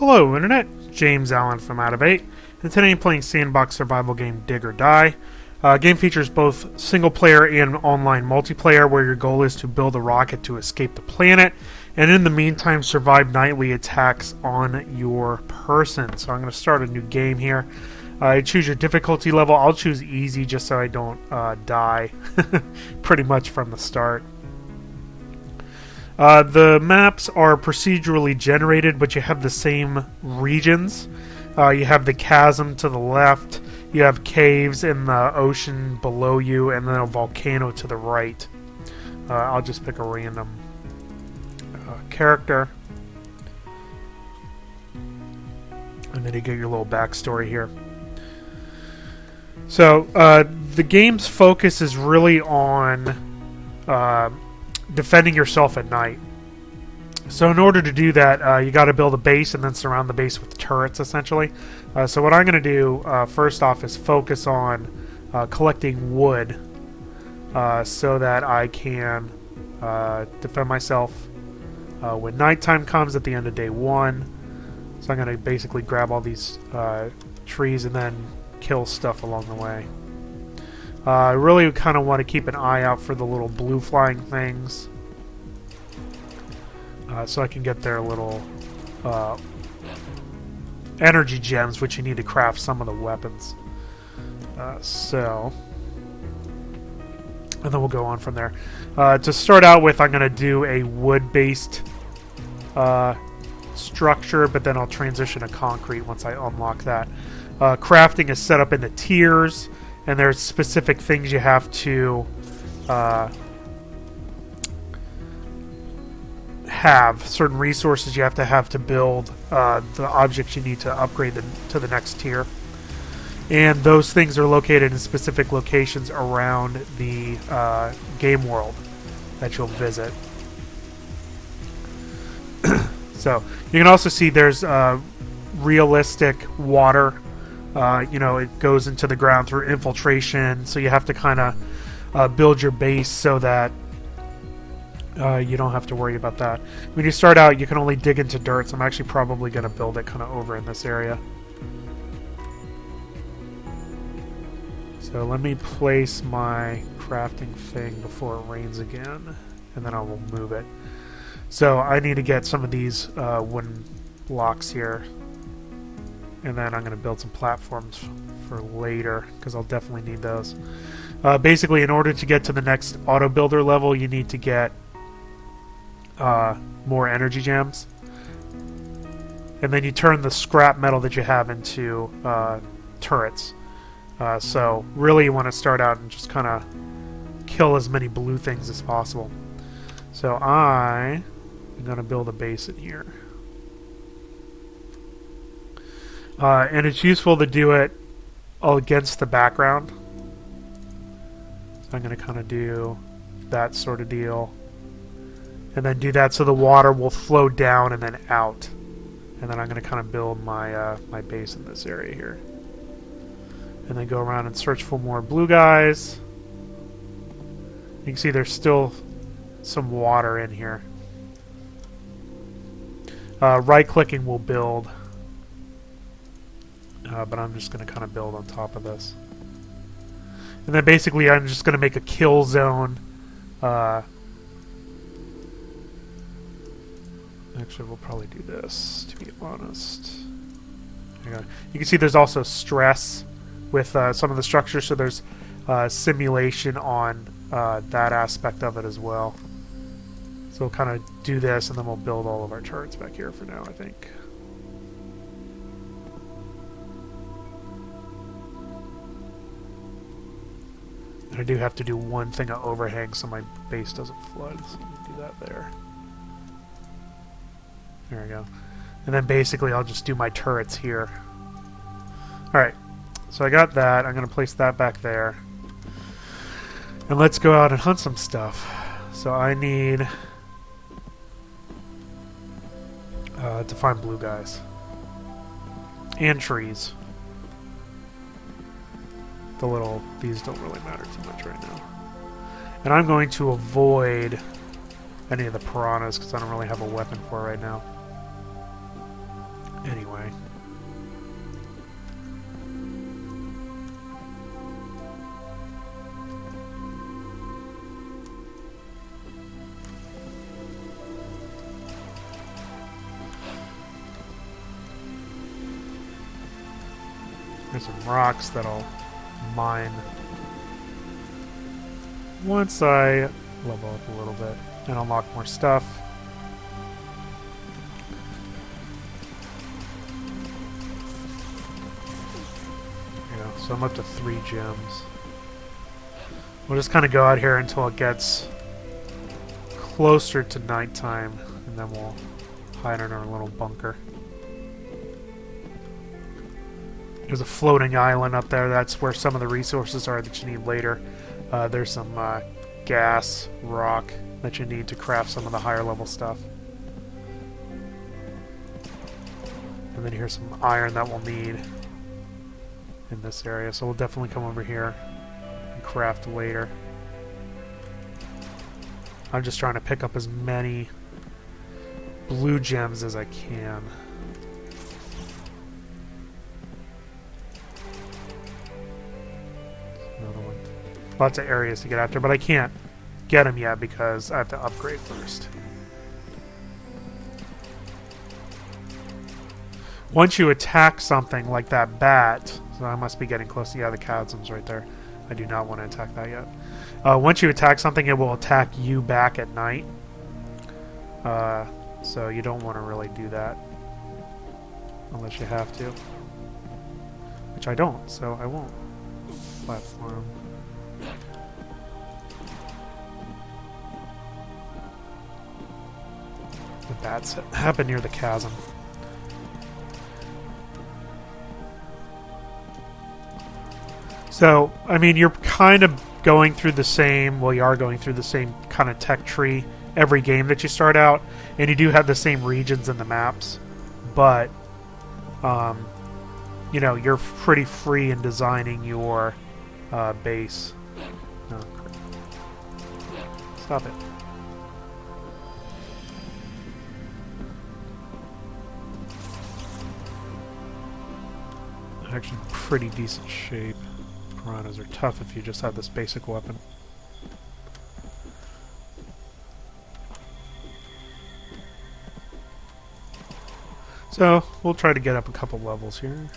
Hello Internet, James Allen from Out of 8, and today I'm playing sandbox survival game Dig or Die. Game features both single player and online multiplayer, where your goal is to build a rocket to escape the planet, and in the meantime survive nightly attacks on your person. So I'm going to start a new game here. Choose your difficulty level. I'll choose easy just so I don't die pretty much from the start. The maps are procedurally generated, but you have the same regions. You have the chasm to the left, you have caves in the ocean below you, and then a volcano to the right. I'll just pick a random character. And then you get your little backstory here. So, the game's focus is really on defending yourself at night. So in order to do that, you got to build a base and then surround the base with turrets, essentially. So what I'm going to do first off is focus on collecting wood so that I can defend myself when nighttime comes at the end of day one. So I'm going to basically grab all these trees and then kill stuff along the way. I really kind of want to keep an eye out for the little blue flying things, so I can get their little energy gems, which you need to craft some of the weapons. And then we'll go on from there. To start out with, I'm going to do a wood-based structure, but then I'll transition to concrete once I unlock that. Crafting is set up into tiers, and there's specific things you have to have, certain resources you have to build the objects you need to upgrade to the next tier. And those things are located in specific locations around the game world that you'll visit. So you can also see there's realistic water. It goes into the ground through infiltration, so you have to kind of build your base so that you don't have to worry about that. When you start out, you can only dig into dirt, so I'm actually probably going to build it kind of over in this area. So let me place my crafting thing before it rains again, and then I will move it. So I need to get some of these wooden blocks here. And then I'm going to build some platforms for later, because I'll definitely need those. Basically, in order to get to the next auto builder level, you need to get more energy gems. And then you turn the scrap metal that you have into turrets. So really you want to start out and just kind of kill as many blue things as possible. So I am going to build a base in here. And it's useful to do it against the background. So I'm going to kind of do that sort of deal. And then do that so the water will flow down and then out. And then I'm going to kind of build my my base in this area here. And then go around and search for more blue guys. You can see there's still some water in here. Right-clicking will build. But I'm just going to kind of build on top of this. And then basically I'm just going to make a kill zone. Actually, we'll probably do this, to be honest. You can see there's also stress with some of the structures, so there's simulation on that aspect of it as well. So we'll kind of do this, and then we'll build all of our turrets back here for now, I think. And I do have to do one thing of overhang so my base doesn't flood, so I'm do that there. There we go. And then basically I'll just do my turrets here. Alright, so I got that. I'm going to place that back there. And let's go out and hunt some stuff. So I need to find blue guys. And trees. These don't really matter too much right now. And I'm going to avoid any of the piranhas because I don't really have a weapon for it right now. Anyway. There's some rocks that I'll mine once I level up a little bit and unlock more stuff. Yeah, so I'm up to 3 gems. We'll just kind of go out here until it gets closer to nighttime, and then we'll hide in our little bunker. There's a floating island up there. That's where some of the resources are that you need later. There's some gas, rock that you need to craft some of the higher level stuff. And then here's some iron that we'll need in this area. So we'll definitely come over here and craft later. I'm just trying to pick up as many blue gems as I can. Lots of areas to get after, but I can't get them yet because I have to upgrade first. Once you attack something like that bat, so I must be getting close to, yeah, the chasm's right there. I do not want to attack that yet. Once you attack something, it will attack you back at night. So you don't want to really do that unless you have to. Which I don't, so I won't. Platform. The bats happen near the chasm. So, I mean, you're kind of going through the same, well, you are going through the same kind of tech tree every game that you start out, and you do have the same regions in the maps, but, you know, you're pretty free in designing your base. Oh, stop it. Actually, pretty decent shape. Piranhas are tough if you just have this basic weapon. So, we'll try to get up a couple levels here.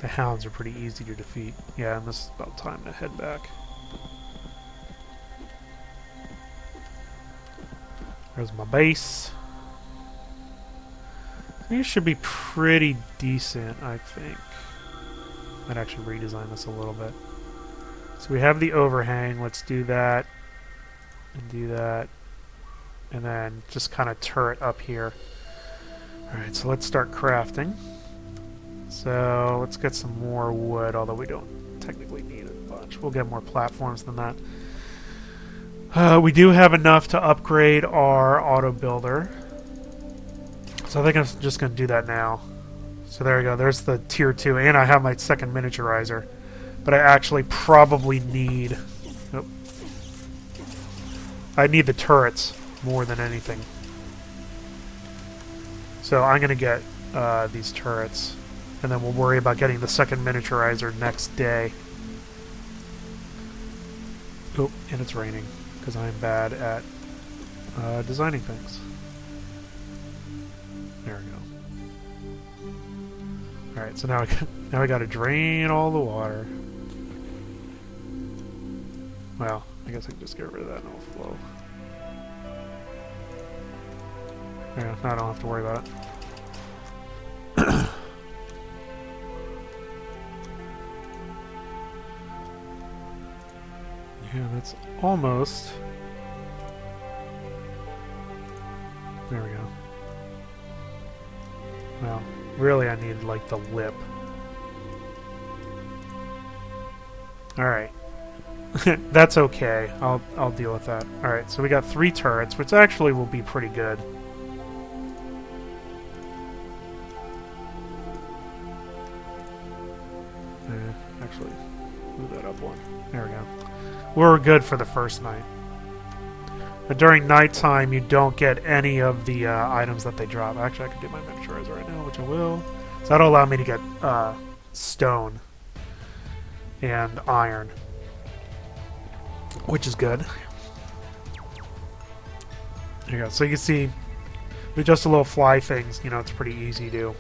The hounds are pretty easy to defeat. Yeah, and this is about time to head back. There's my base. These should be pretty decent, I think. Might actually redesign this a little bit. So we have the overhang. Let's do that. And do that. And then just kind of turret up here. Alright, so let's start crafting. So let's get some more wood, although we don't technically need a bunch. We'll get more platforms than that. We do have enough to upgrade our auto builder. So I think I'm just going to do that now. So there we go. There's the tier 2. And I have my second miniaturizer. But I actually probably need... Nope. I need the turrets more than anything. So I'm going to get these turrets. And then we'll worry about getting the second miniaturizer next day. Oh, and it's raining. Because I'm bad at designing things. There we go. Alright, so now we got to drain all the water. Well, I guess I can just get rid of that and it'll flow. Yeah, now I don't have to worry about it. Yeah, that's almost... There we go. Well, really I need, like, the lip. Alright. That's okay. I'll deal with that. Alright, so we got 3 turrets, which actually will be pretty good. Actually, move that up one. There we go. We're good for the first night. But during nighttime, you don't get any of the items that they drop. Actually, I can do my miniaturize right now, which I will. So that'll allow me to get stone and iron, which is good. There you go. So you can see, with just a little fly things, you know, it's pretty easy to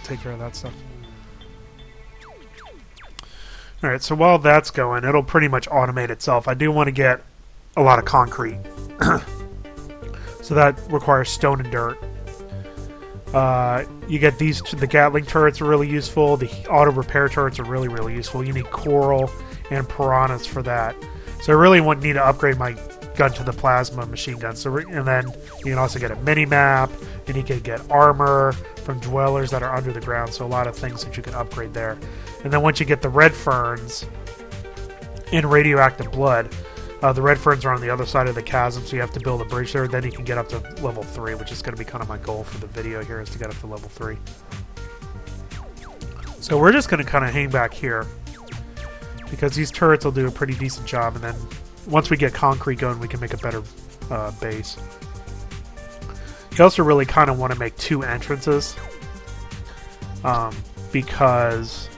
take care of that stuff. Alright, so while that's going, it'll pretty much automate itself. I do want to get a lot of concrete. So that requires stone and dirt. You get these, the Gatling turrets are really useful. The auto repair turrets are really, really useful. You need coral and piranhas for that. So I really need to upgrade my gun to the plasma machine gun. So and then you can also get a mini map, and you can get armor from dwellers that are under the ground. So a lot of things that you can upgrade there. And then once you get the red ferns and radioactive blood, the red ferns are on the other side of the chasm, so you have to build a bridge there. Then you can get up to level 3, which is going to be kind of my goal for the video here, is to get up to level 3. So we're just going to kind of hang back here, because these turrets will do a pretty decent job, and then once we get concrete going, we can make a better base. You also really kind of want to make 2 entrances, because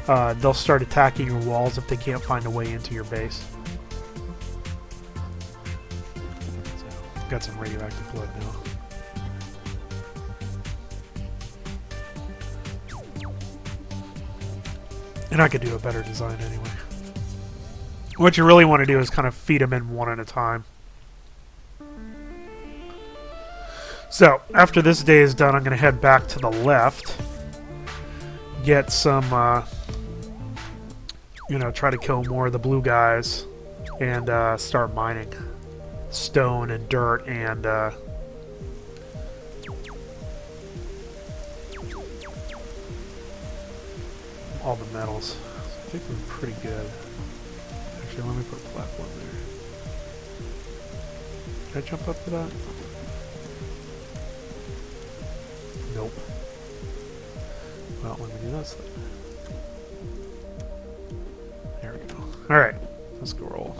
they'll start attacking your walls if they can't find a way into your base. Got some radioactive blood now. And I could do a better design anyway. What you really want to do is kind of feed them in one at a time. So, after this day is done, I'm going to head back to the left. Get some, you know, try to kill more of the blue guys. And start mining stone and dirt and all the metals. I think we're pretty good. Actually, let me put a platform there. Can I jump up to that? Nope. Well, let me do this then. There we go. Alright, let's go roll.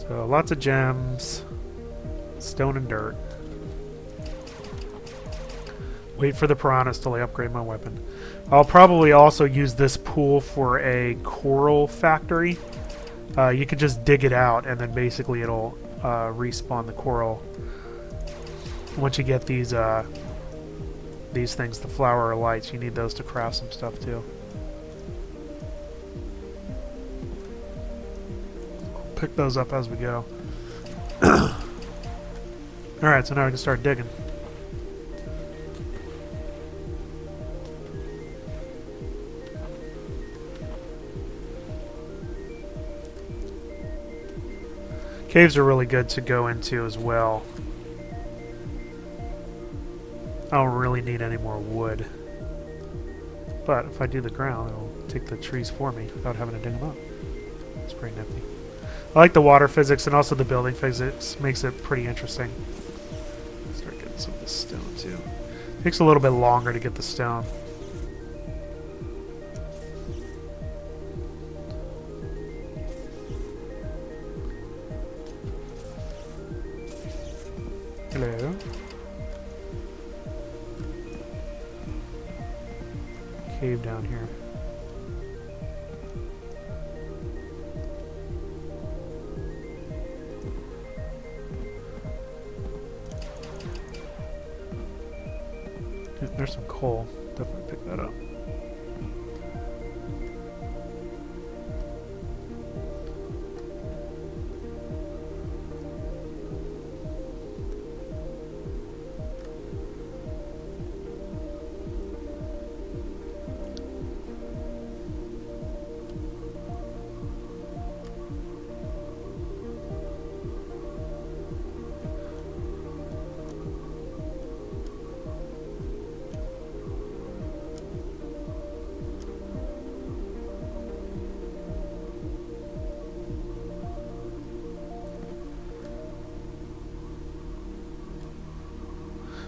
So, lots of gems, stone and dirt. Wait for the piranhas till I upgrade my weapon. I'll probably also use this pool for a coral factory. You can just dig it out, and then basically it'll respawn the coral. Once you get these things, the flower lights, you need those to craft some stuff too. Pick those up as we go. Alright, so now we can start digging. Caves are really good to go into as well. I don't really need any more wood. But if I do the ground, it'll take the trees for me without having to dig them up. It's pretty nifty. I like the water physics, and also the building physics makes it pretty interesting. Start getting some of this stone too. Takes a little bit longer to get the stone. Hello. Cave down here. There's some coal. Definitely pick that up.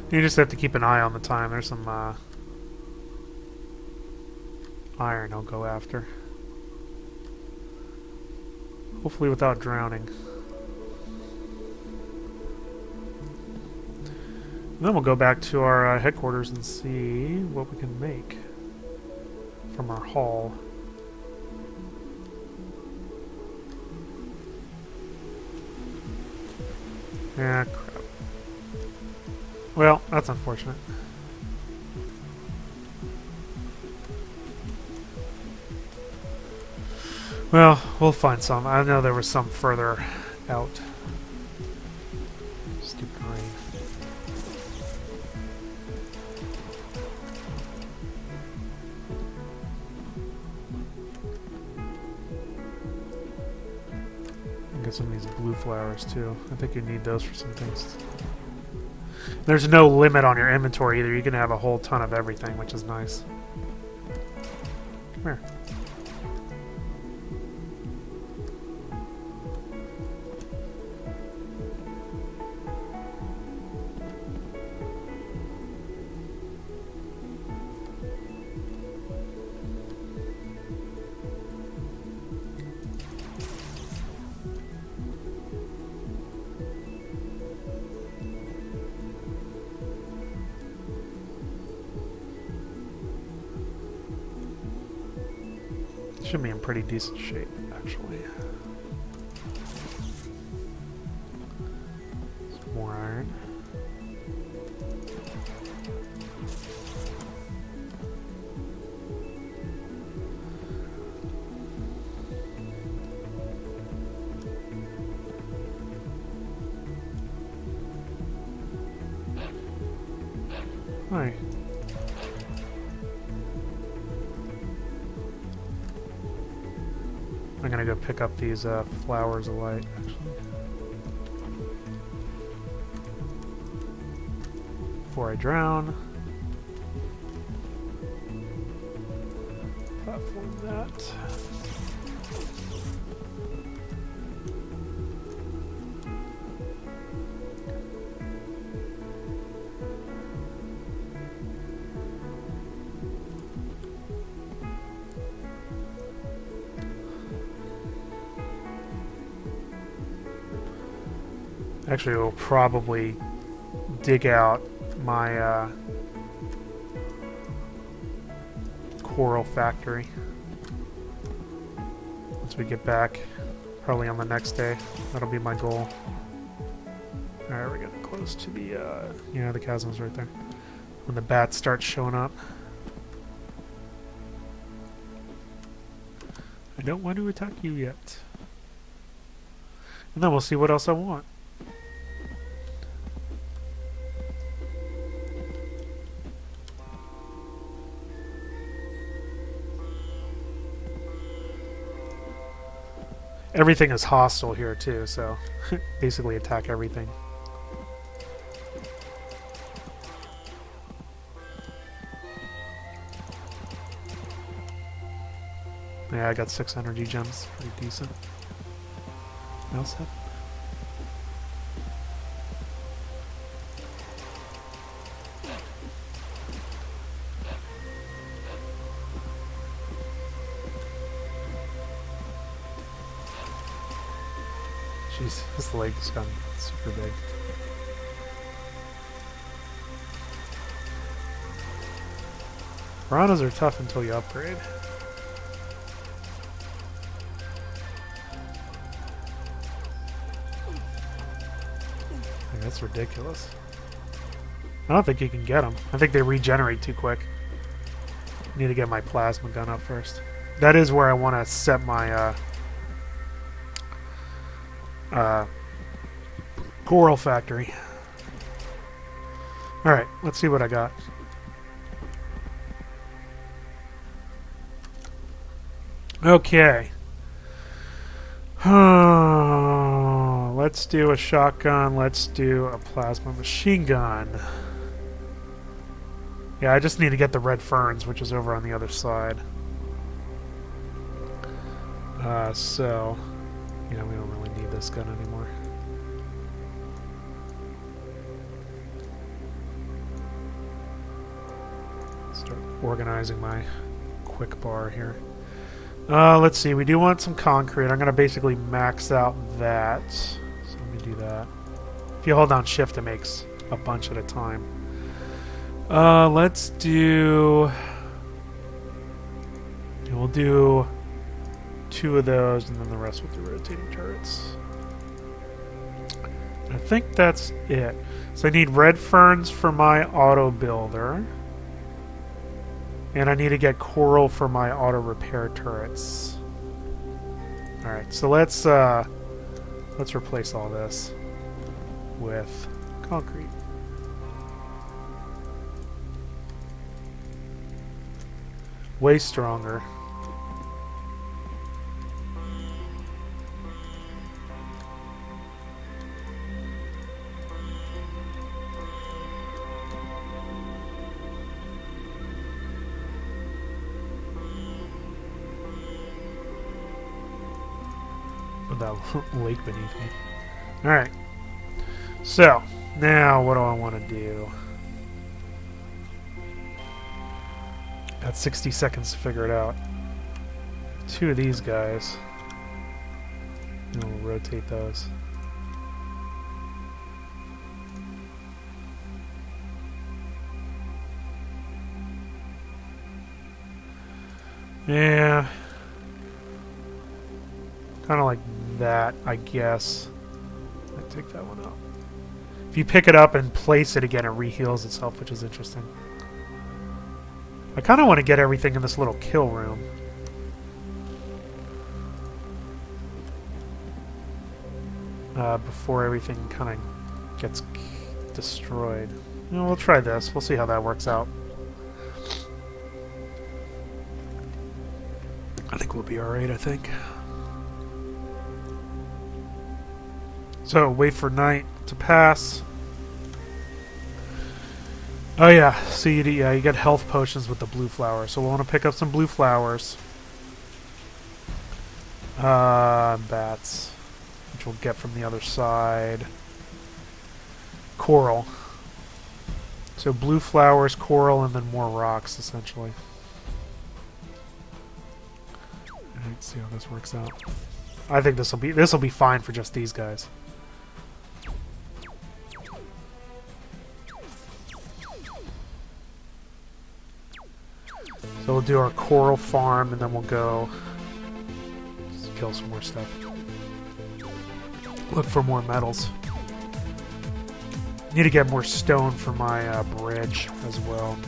You just have to keep an eye on the time. There's some iron I'll go after. Hopefully without drowning. And then we'll go back to our headquarters and see what we can make from our haul. Ah, crap. Well, that's unfortunate. Well, we'll find some. I know there was some further out. Stupid rain. Get some of these blue flowers too. I think you need those for some things. There's no limit on your inventory either. You can have a whole ton of everything, which is nice. Come here. Should be in pretty decent shape, actually. Some more iron. Hi. I'm gonna go pick up these flowers of light, actually. Before I drown. Platform that. Actually, we'll probably dig out my coral factory once we get back, probably on the next day. That'll be my goal. Alright, we're getting close to the, yeah, the chasm's right there. When the bats start showing up. I don't want to attack you yet. And then we'll see what else I want. Everything is hostile here too, so basically attack everything. Yeah, I got 6 energy gems, pretty decent. What else happened? Jeez, this lake's gotten super big. Piranhas are tough until you upgrade. That's ridiculous. I don't think you can get them. I think they regenerate too quick. I need to get my plasma gun up first. That is where I want to set my coral factory. Alright, let's see what I got. Okay. Let's do a shotgun. Let's do a plasma machine gun. Yeah, I just need to get the red ferns, which is over on the other side. So, yeah, we don't really need this gun anymore. Start organizing my quick bar here. Let's see. We do want some concrete. I'm going to basically max out that. So let me do that. If you hold down shift, it makes a bunch at a time. Let's do... We'll do 2 of those, and then the rest will do rotating turrets. I think that's it. So I need red ferns for my auto builder. And I need to get coral for my auto repair turrets. Alright, so let's replace all this with concrete. Way stronger. That lake beneath me. Alright. So, now what do I want to do? Got 60 seconds to figure it out. 2 of these guys. And we'll rotate those. Yeah. Kind of like that, I guess. I take that one out. If you pick it up and place it again, it reheals itself, which is interesting. I kind of want to get everything in this little kill room. Before everything kind of gets destroyed. You know, we'll try this. We'll see how that works out. I think we'll be alright, I think. So, wait for night to pass. Oh yeah, so you get health potions with the blue flowers. So we'll want to pick up some blue flowers. Bats, which we'll get from the other side. Coral. So blue flowers, coral, and then more rocks, essentially. Let's see how this works out. I think this will be fine for just these guys. So we'll do our coral farm, and then we'll go kill some more stuff. Look for more metals. Need to get more stone for my bridge as well.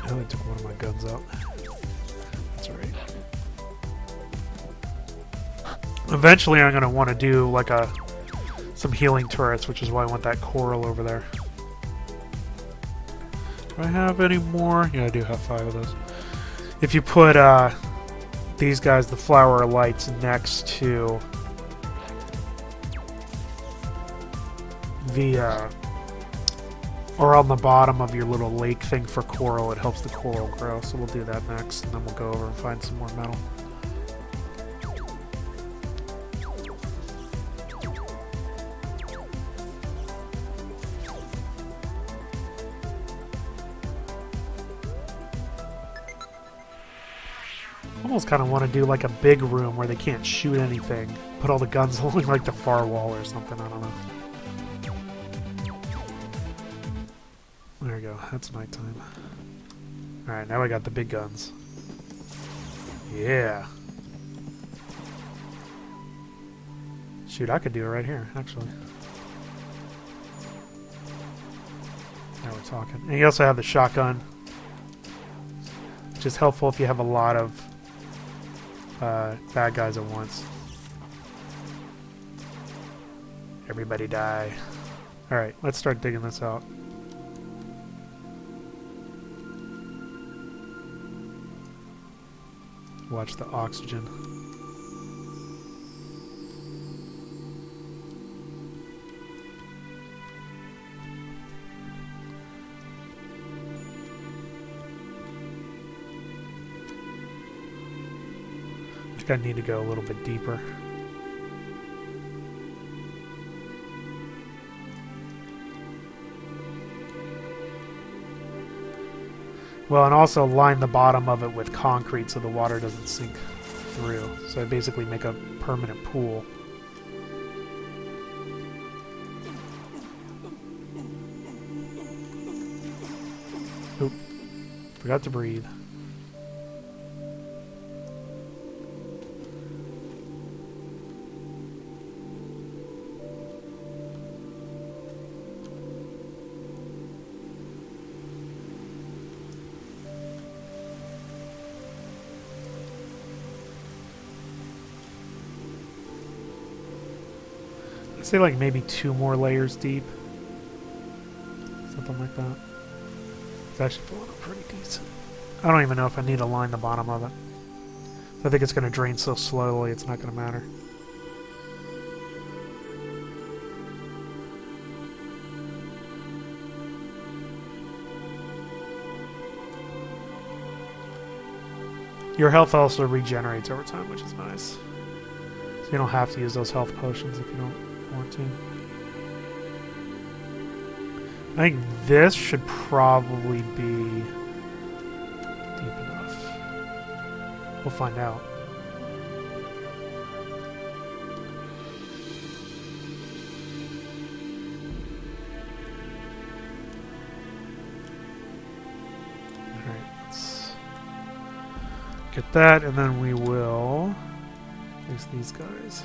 Oh, I took one of my guns out. That's alright. Eventually I'm going to want to do like some healing turrets, which is why I want that coral over there. Do I have any more? Yeah, I do have 5 of those. If you put these guys, the flower lights, next to the or on the bottom of your little lake thing for coral, it helps the coral grow. So we'll do that next, and then we'll go over and find some more metal. Almost kind of want to do like a big room where they can't shoot anything. Put all the guns along like the far wall or something, I don't know. There we go, that's nighttime. Alright, now I got the big guns. Yeah. Shoot, I could do it right here, actually. Now we're talking. And you also have the shotgun, which is helpful if you have a lot of bad guys at once. Everybody die. Alright, let's start digging this out. Watch the oxygen. I think I need to go a little bit deeper. Well, and also line the bottom of it with concrete so the water doesn't sink through. So I basically make a permanent pool. Oop. Forgot to breathe. I'd say like maybe 2 more layers deep. Something like that. It's actually filling up pretty decent. I don't even know if I need to line the bottom of it. I think it's going to drain so slowly it's not going to matter. Your health also regenerates over time, which is nice. So you don't have to use those health potions if you don't want to. I think this should probably be deep enough. We'll find out. Alright, let's get that, and then we will place these guys.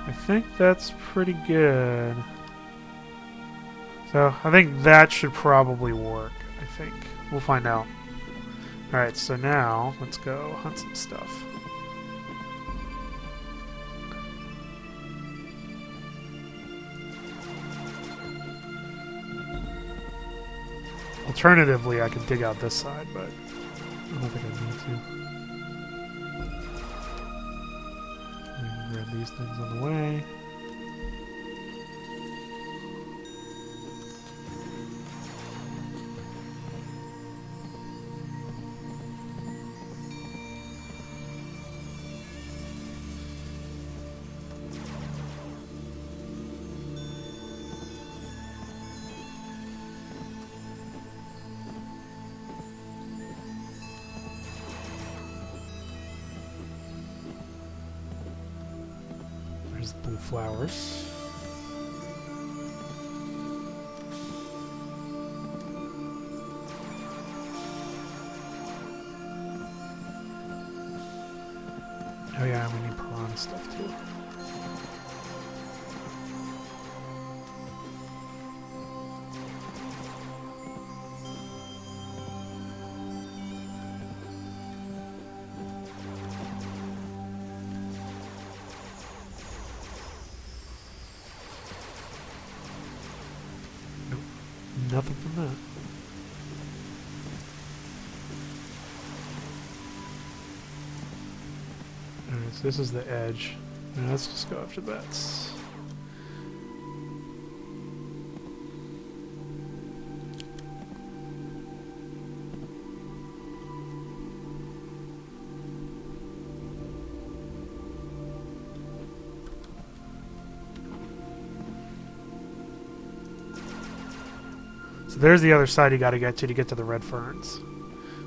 I think that's pretty good. So I think that should probably work. I think. We'll find out. Alright, so now let's go hunt some stuff. Alternatively, I could dig out this side, but I don't think I need to. Grab these things on the way. There's the blue flowers. Oh yeah, we need piranha stuff too. Nope, nothing from that. Alright, so this is the edge. Now let's just go after that. So there's the other side you gotta get to the red ferns.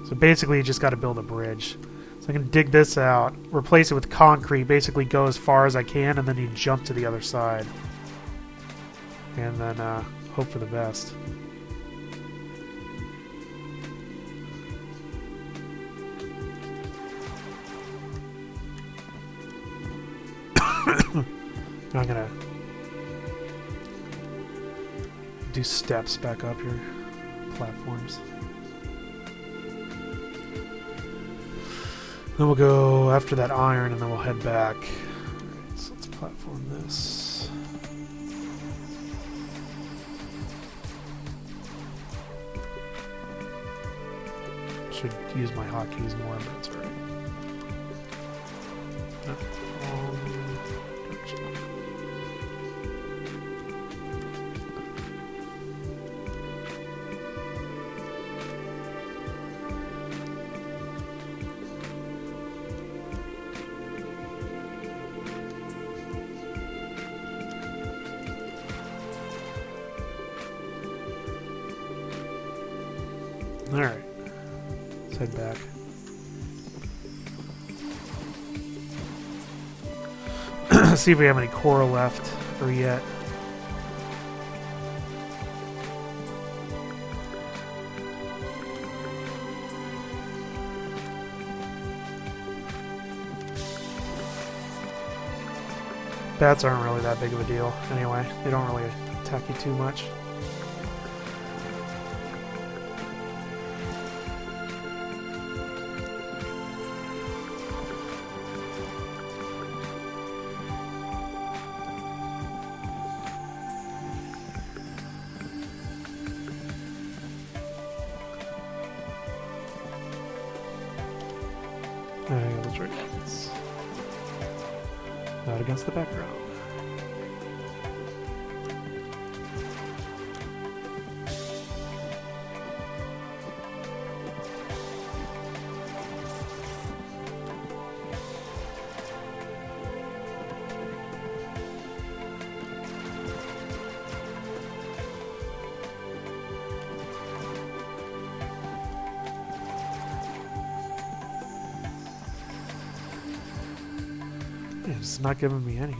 So basically you just gotta build a bridge. So I can dig this out, replace it with concrete, basically go as far as I can, and then you jump to the other side. And then hope for the best. I'm gonna do steps back up here. Platforms. Then we'll go after that iron and then we'll head back. Alright, so let's platform this. Should use my hotkeys more, but it's alright. Direction. Alright. Let's head back. See if we have any coral left or yet. Bats aren't really that big of a deal anyway. They don't really attack you too much. That's right. It's not against the background. It's not giving me any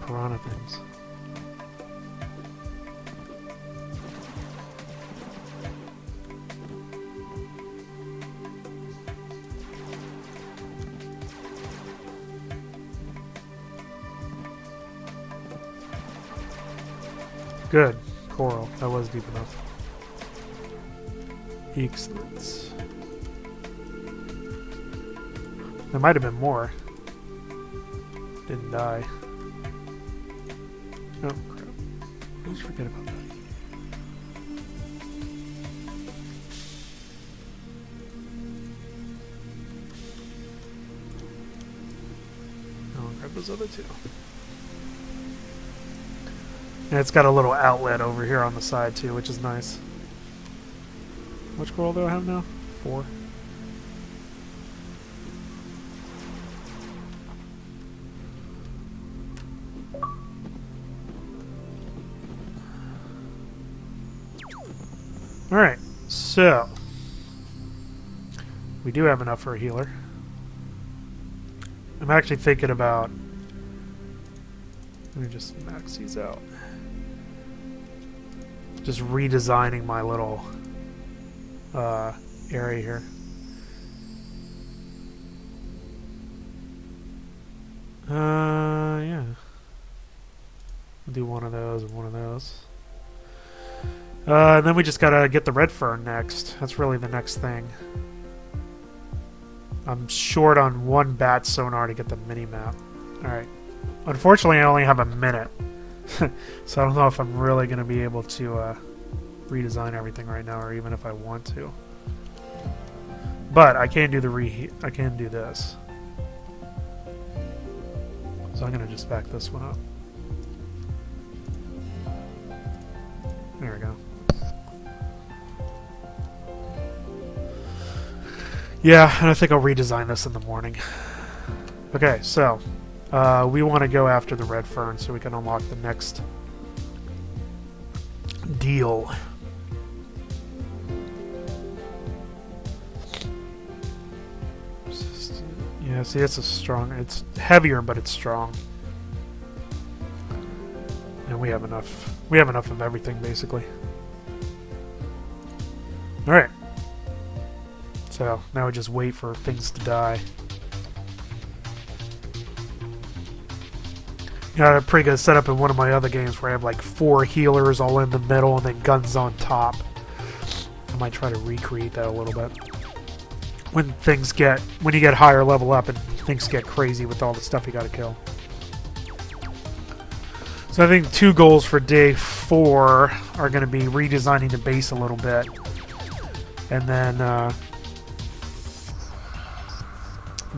piranha things. Good. Coral. That was deep enough. Excellent. There might have been more. Didn't die. Oh, crap. Let's forget about that. I'll grab those other two. And it's got a little outlet over here on the side too, which is nice. How much coral do I have now? 4. Alright, so we do have enough for a healer. I'm actually thinking about, let me just max these out. Just redesigning my little area here. Yeah. I'll do one of those and one of those. And then we just gotta get the red fern next. That's really the next thing. I'm short on 1 bat sonar to get the mini-map. Alright. Unfortunately, I only have a minute. So I don't know if I'm really gonna be able to redesign everything right now, or even if I want to. But I can do I can do this. So I'm gonna just back this one up. There we go. Yeah, and I think I'll redesign this in the morning. Okay, so we want to go after the red fern so we can unlock the next deal. Yeah, see, it's a strong. It's heavier, but it's strong, and we have enough. We have enough of everything, basically. All right. So now we just wait for things to die. Got a pretty good setup in one of my other games where I have like 4 healers all in the middle and then guns on top. I might try to recreate that a little bit. When you get higher level up and things get crazy with all the stuff you gotta kill. So I think 2 goals for day 4 are going to be redesigning the base a little bit. And then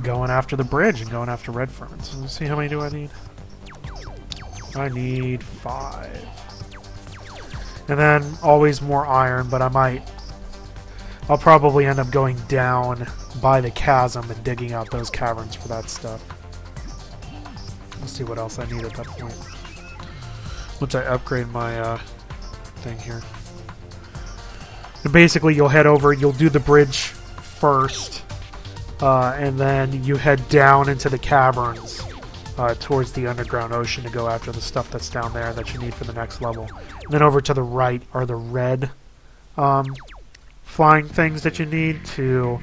going after the bridge and going after red ferns. Let's see, how many do I need? I need 5. And then always more iron, but I'll probably end up going down by the chasm and digging out those caverns for that stuff. Let's see what else I need at that point. Once I upgrade my thing here. And basically, you'll head over, you'll do the bridge first, and then you head down into the caverns towards the underground ocean to go after the stuff that's down there that you need for the next level. And then over to the right are the red flying things that you need to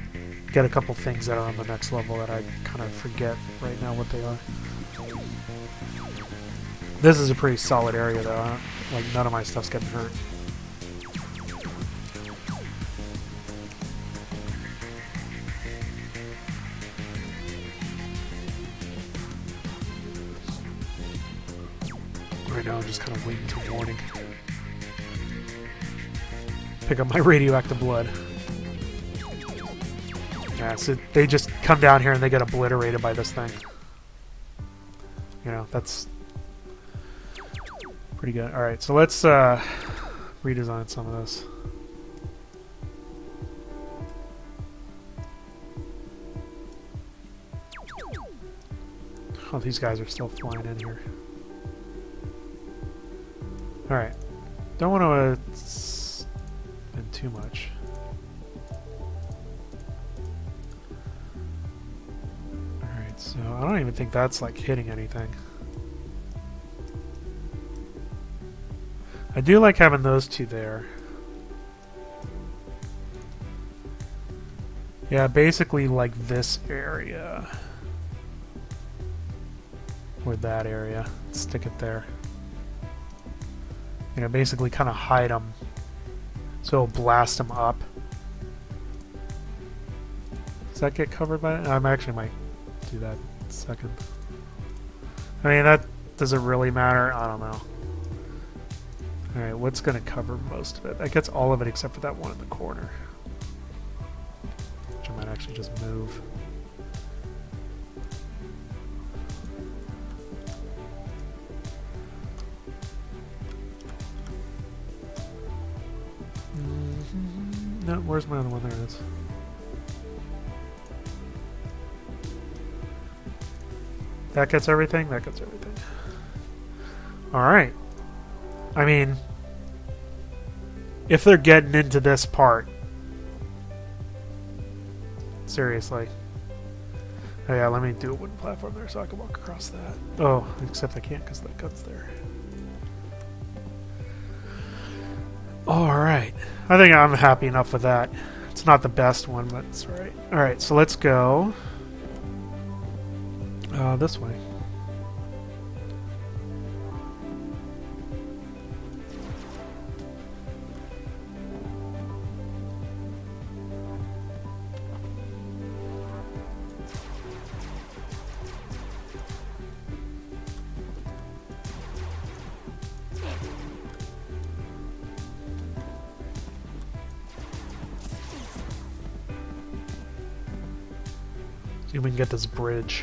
get a couple things that are on the next level that I kind of forget right now what they are. This is a pretty solid area though. Like, none of my stuff's getting hurt. Right now I'm just kind of waiting to warning. Pick up my radioactive blood. Yeah, so they just come down here and they get obliterated by this thing. You know, that's pretty good. Alright, so let's redesign some of this. Oh, these guys are still flying in here. Alright. Don't want to spend too much. Alright, so I don't even think that's like hitting anything. I do like having those two there. Yeah, basically like this area. Or that area. Stick it there. You know, basically kind of hide them. So it'll blast them up. Does that get covered by it? I actually might do that in a second. I mean, that does it really matter? I don't know. Alright, what's going to cover most of it? That gets all of it except for that one in the corner. Which I might actually just move. No, where's my other one? There it is. That gets everything? That gets everything. Alright. I mean, if they're getting into this part, seriously. Oh yeah, let me do a wooden platform there so I can walk across that. Oh, except I can't because that gun's there. Alright. I think I'm happy enough with that. It's not the best one, but it's alright. Alright, so let's go this way. See if we can get this bridge.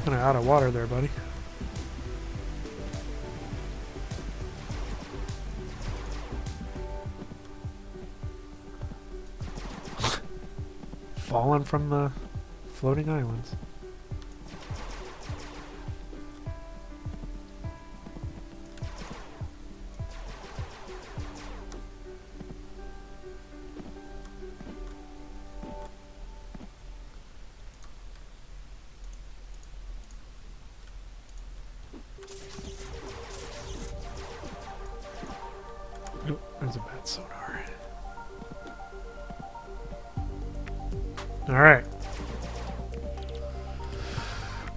Kinda out of water there, buddy. Falling from the floating islands. Nope, there's a bad sonar. Alright.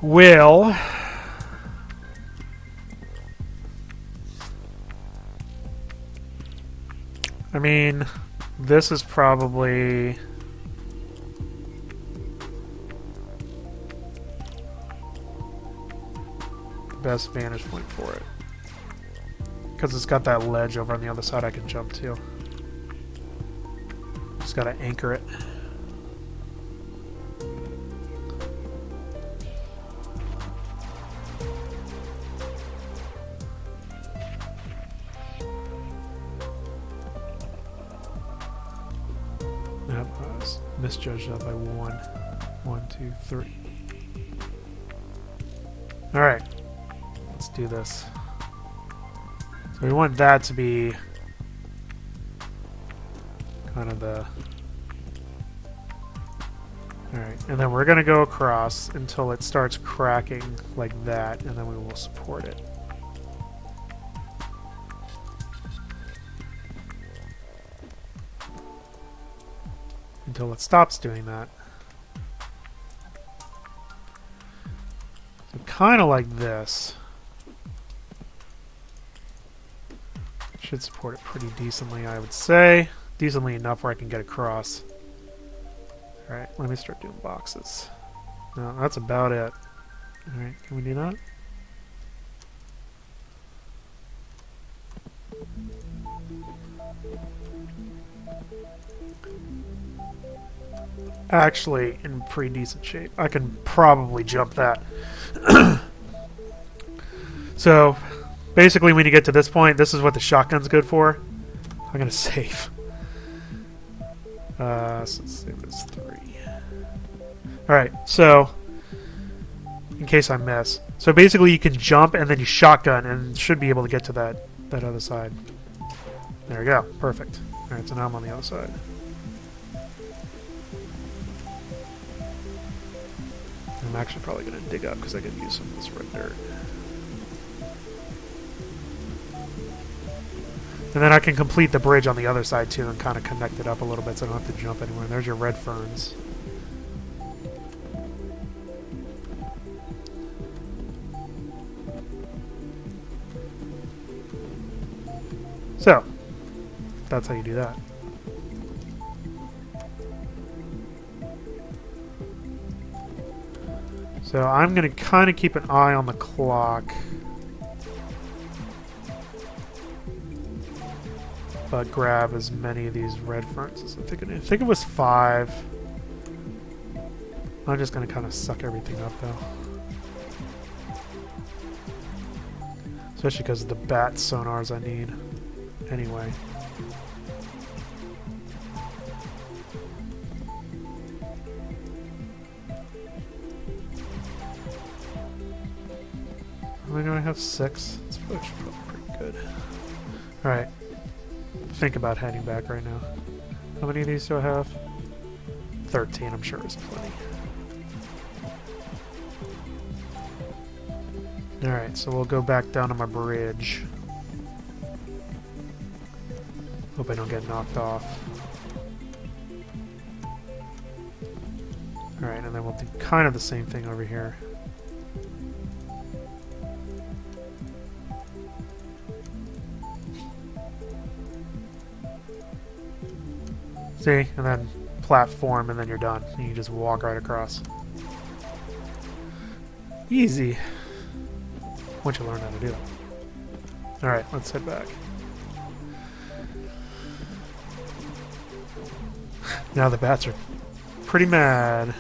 Well, I mean, this is probably the best vantage point for it. Because it's got that ledge over on the other side I can jump to. Just gotta anchor it. Yep, was misjudged that by 1. 1, 2, 3. Alright. Let's do this. So we want that to be kind of the... Alright, and then we're going to go across until it starts cracking like that, and then we will support it. Until it stops doing that. So kind of like this. Should support it pretty decently, I would say. Decently enough where I can get across. Alright, let me start doing boxes. No, that's about it. Alright, can we do that? Actually, in pretty decent shape. I can probably jump that. So, basically when you get to this point, this is what the shotgun's good for. I'm going to save. So let's save this 3. Alright, so, in case I miss. So basically you can jump and then you shotgun and should be able to get to that other side. There we go. Perfect. Alright, so now I'm on the other side. I'm actually probably going to dig up because I could use some of this red dirt. And then I can complete the bridge on the other side too and kind of connect it up a little bit so I don't have to jump anywhere. And there's your red ferns. So, that's how you do that. So I'm going to kind of keep an eye on the clock. But grab as many of these red ferns as I think it was 5. I'm just going to kind of suck everything up though. Especially because of the bat sonars I need. Anyway. How many do I have? 6? It's actually probably pretty good. Alright. Think about heading back right now. How many of these do I have? 13, I'm sure is plenty. Alright, so we'll go back down to my bridge. Hope I don't get knocked off. Alright, and then we'll do kind of the same thing over here. See? And then platform, and then you're done. And you just walk right across. Easy. Once you learn how to do it. Alright, let's head back. Now the bats are pretty mad.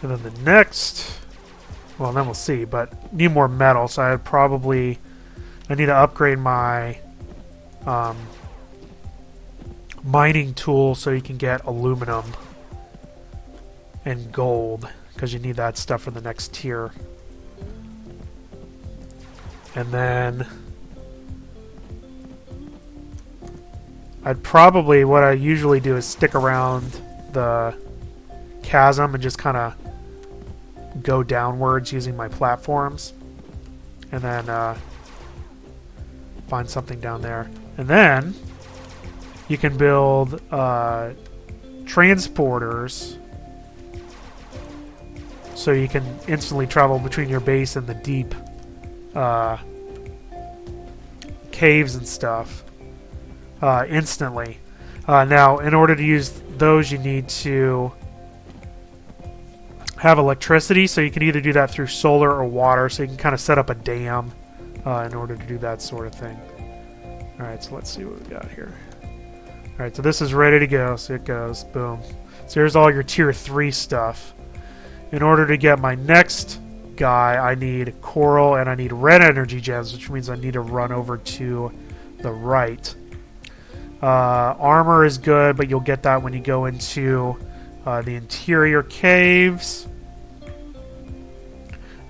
And then the next... Well, then we'll see, but need more metal, so I need to upgrade my mining tool so you can get aluminum and gold, because you need that stuff for the next tier. And then what I usually do is stick around the chasm and just kind of go downwards using my platforms, and then find something down there. And then you can build transporters so you can instantly travel between your base and the deep caves and stuff instantly. Now, in order to use those, you need to have electricity, so you can either do that through solar or water, so you can kind of set up a dam in order to do that sort of thing. Alright, so let's see what we got here. Alright, so this is ready to go, so it goes, boom. So here's all your tier 3 stuff. In order to get my next guy, I need coral and I need red energy gems, which means I need to run over to the right. Armor is good, but you'll get that when you go into the interior caves.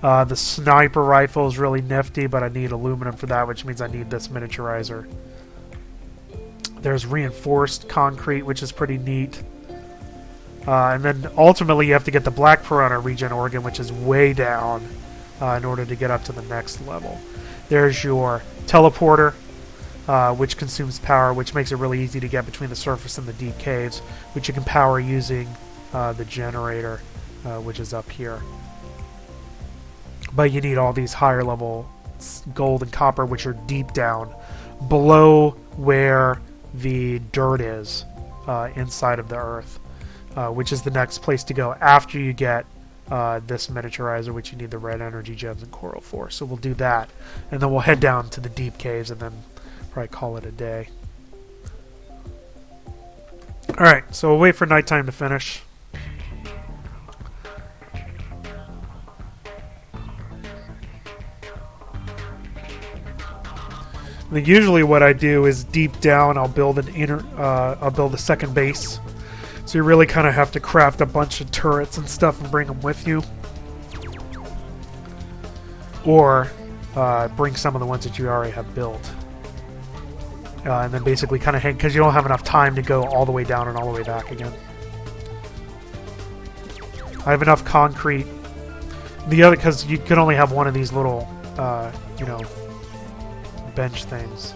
The sniper rifle is really nifty, but I need aluminum for that, which means I need this miniaturizer. There's reinforced concrete, which is pretty neat. And then ultimately you have to get the black piranha regen organ, which is way down, in order to get up to the next level. There's your teleporter, which consumes power, which makes it really easy to get between the surface and the deep caves, which you can power using the generator, which is up here. But you need all these higher level gold and copper, which are deep down below where the dirt is, inside of the earth, which is the next place to go after you get this miniaturizer, which you need the red energy gems and coral for. So we'll do that, and then we'll head down to the deep caves and then probably call it a day. Alright, so we'll wait for nighttime to finish. Usually what I do is deep down I'll build I'll build a second base. So you really kind of have to craft a bunch of turrets and stuff and bring them with you. Or bring some of the ones that you already have built. And then basically kind of hang, because you don't have enough time to go all the way down and all the way back again. I have enough concrete. The other, because you can only have one of these little, you know, bench things.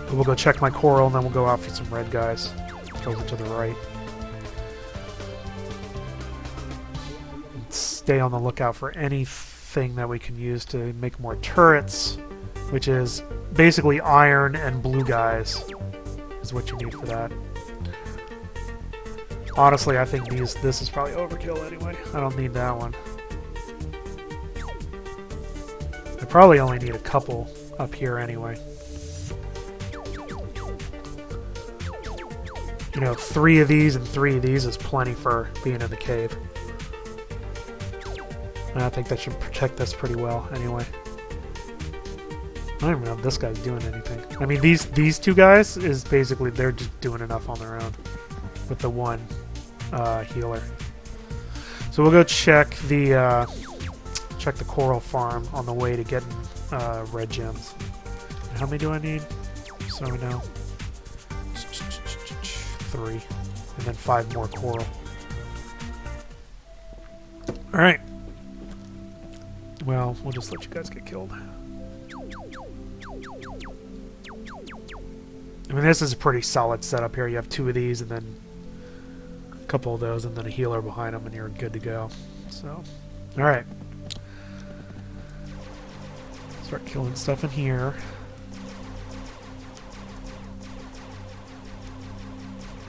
But we'll go check my coral and then we'll go out for some red guys over to the right. And stay on the lookout for anything that we can use to make more turrets, which is basically iron and blue guys is what you need for that. Honestly, I think this is probably overkill anyway. I don't need that one. I probably only need a couple up here anyway. You know, 3 of these and 3 of these is plenty for being in the cave. And I think that should protect us pretty well anyway. I don't even know if this guy's doing anything. I mean, these 2 guys is basically, they're just doing enough on their own with the one healer. So we'll go check the coral farm on the way to getting red gems. And how many do I need? So we know. 3. And then 5 more coral. Alright. Well, we'll just let you guys get killed. I mean, this is a pretty solid setup here. You have 2 of these and then a couple of those and then a healer behind them and you're good to go. So, alright. Start killing stuff in here.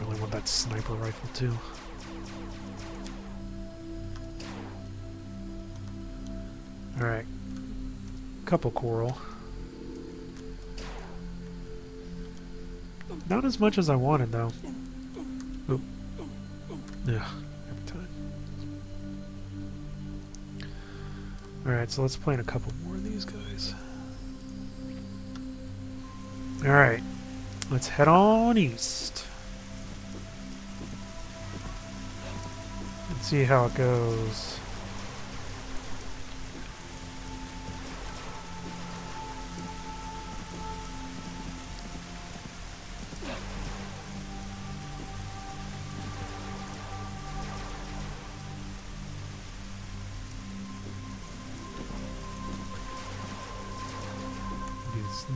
Really want that sniper rifle too. Alright. Couple coral. Not as much as I wanted though. Oop. Yeah, every time. Alright, so let's plant a couple more of these guys. Alright. Let's head on east. And see how it goes.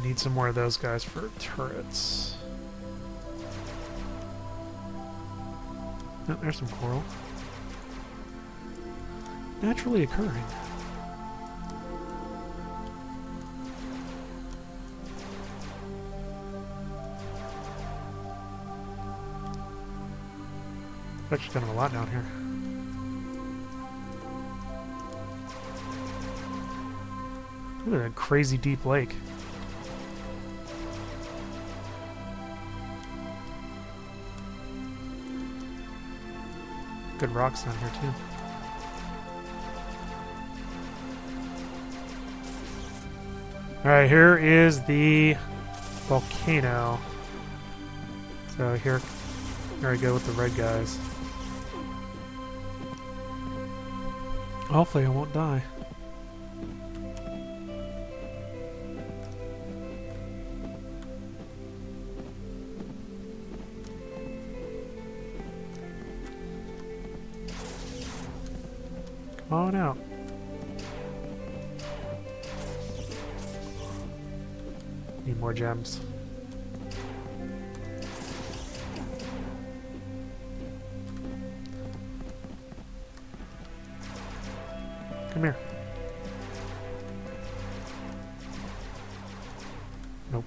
Need some more of those guys for turrets. Oh, there's some coral. Naturally occurring. Actually kind of a lot down here. Look at that crazy deep lake. Good rocks down here too. Alright, here is the volcano. So here I go with the red guys. Hopefully I won't die. Come on out. Need more gems. Come here. Nope.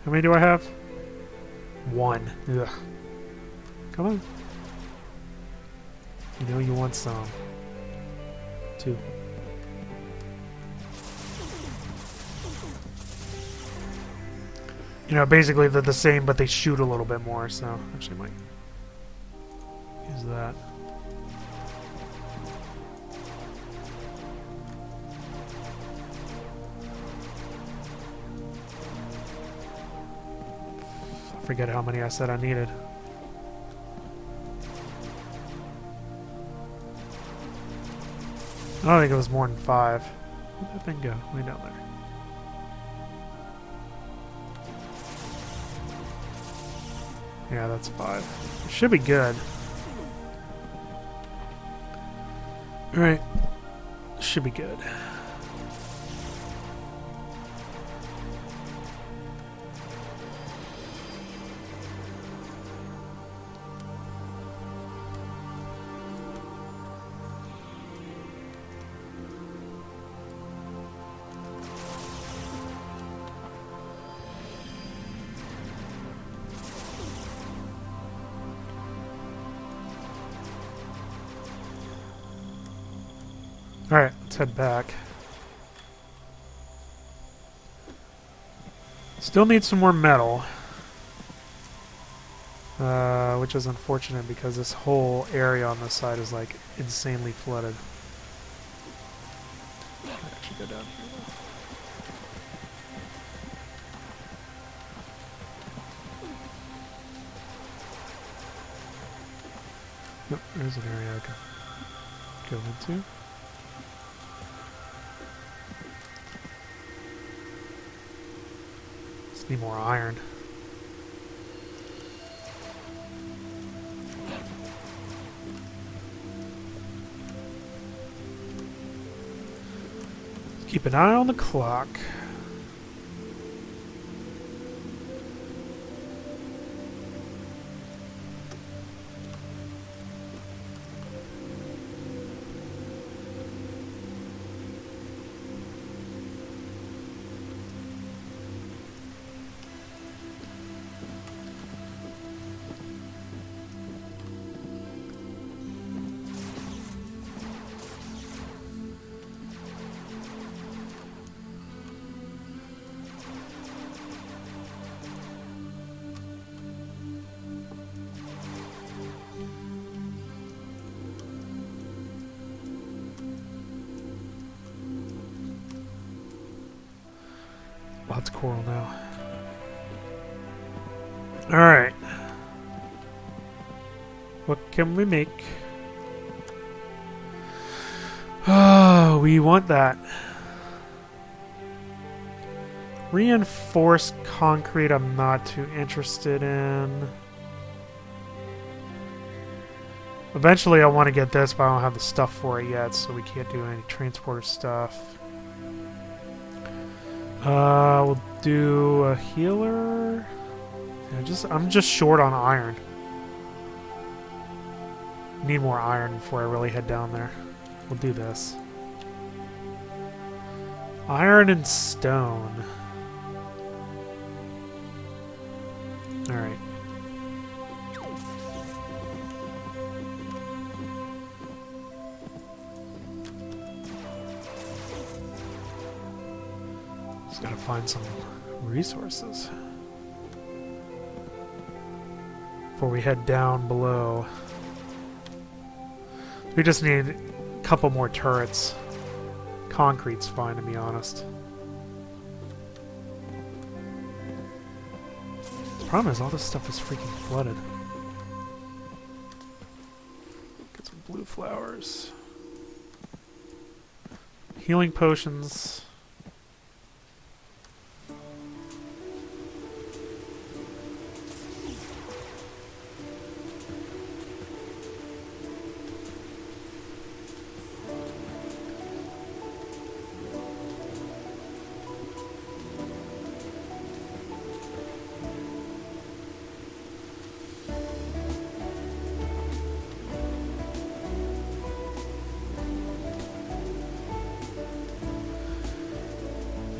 How many do I have? 1. Ugh. Come on. You know you want some. 2. You know, basically they're the same, but they shoot a little bit more, so actually might use that. I forget how many I said I needed. I don't think it was more than 5. Where'd that thing go? Way down there. Yeah, that's 5. It should be good. Alright. Should be good. Alright, let's head back. Still need some more metal. Which is unfortunate because this whole area on this side is like insanely flooded. I actually go down here though. Nope, there's an area I can go into. Need more iron. Keep an eye on the clock. Lots of coral now. Alright. What can we make? Oh, we want that. Reinforced concrete I'm not too interested in. Eventually I want to get this, but I don't have the stuff for it yet, so we can't do any transporter stuff. We'll do a healer. Yeah, I'm just short on iron. Need more iron before I really head down there. We'll do this. Iron and stone. Alright. Just gotta find some resources before we head down below. We just need a couple more turrets. Concrete's fine, to be honest. Problem is, all this stuff is freaking flooded. Get some blue flowers. Healing potions.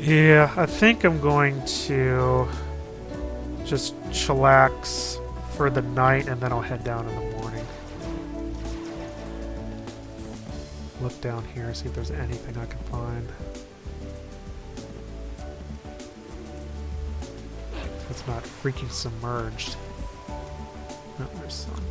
Yeah, I think I'm going to just chillax for the night and then I'll head down in the morning. Look down here, see if there's anything I can find. It's not freaking submerged. No, there's some.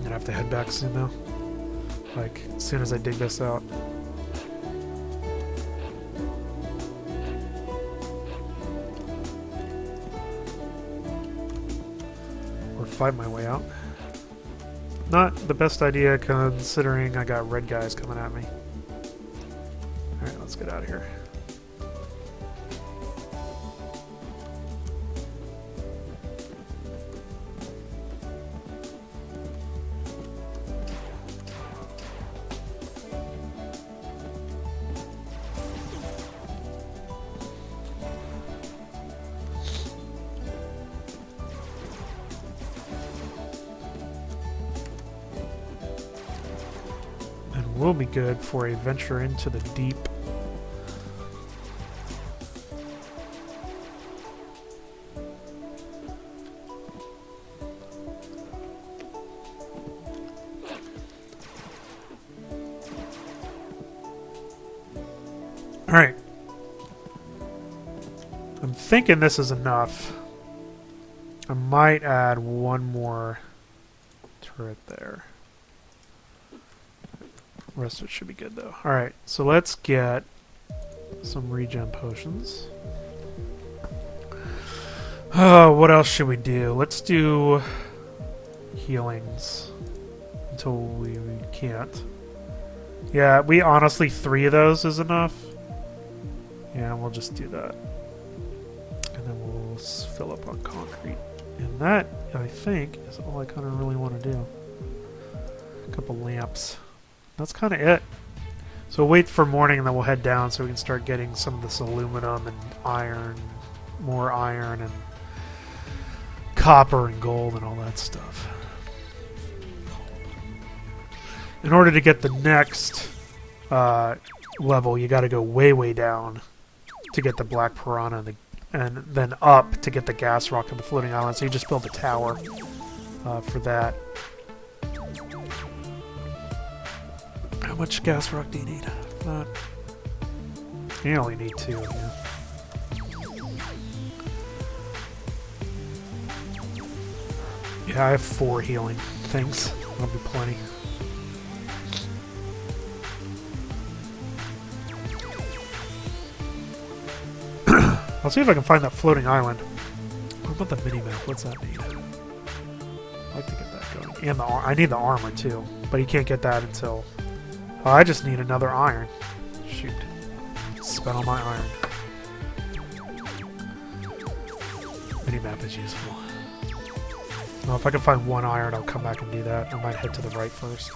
I have to head back soon though. Like, as soon as I dig this out. Or fight my way out. Not the best idea considering I got red guys coming at me. Alright, let's get out of here. Will be good for a venture into the deep. All right. I'm thinking this is enough. I might add one more turret there. Rest of it should be good though. Alright, so let's get some regen potions. What else should we do? Let's do healings until we can't. Yeah, we honestly 3 of those is enough. Yeah, we'll just do that. And then we'll fill up on concrete. And that, I think, is all I kind of really want to do. A couple lamps. That's kind of it. So we'll wait for morning and then we'll head down so we can start getting some of this aluminum and iron, more iron and copper and gold and all that stuff. In order to get the next level, you got to go way, way down to get the black piranha and then up to get the gas rock and the floating island. So you just build a tower for that. How much gas rock do you need? Not. You only need 2. Yeah. Yeah, I have 4 healing things. That'll be plenty. I'll see if I can find that floating island. What about the mini-map? What's that need? I'd like to get that going. And I need the armor too, but you can't get that until... Oh, I just need another iron. Shoot. Spent all my iron. Mini-map is useful. Well, if I can find 1 iron, I'll come back and do that. I might head to the right first.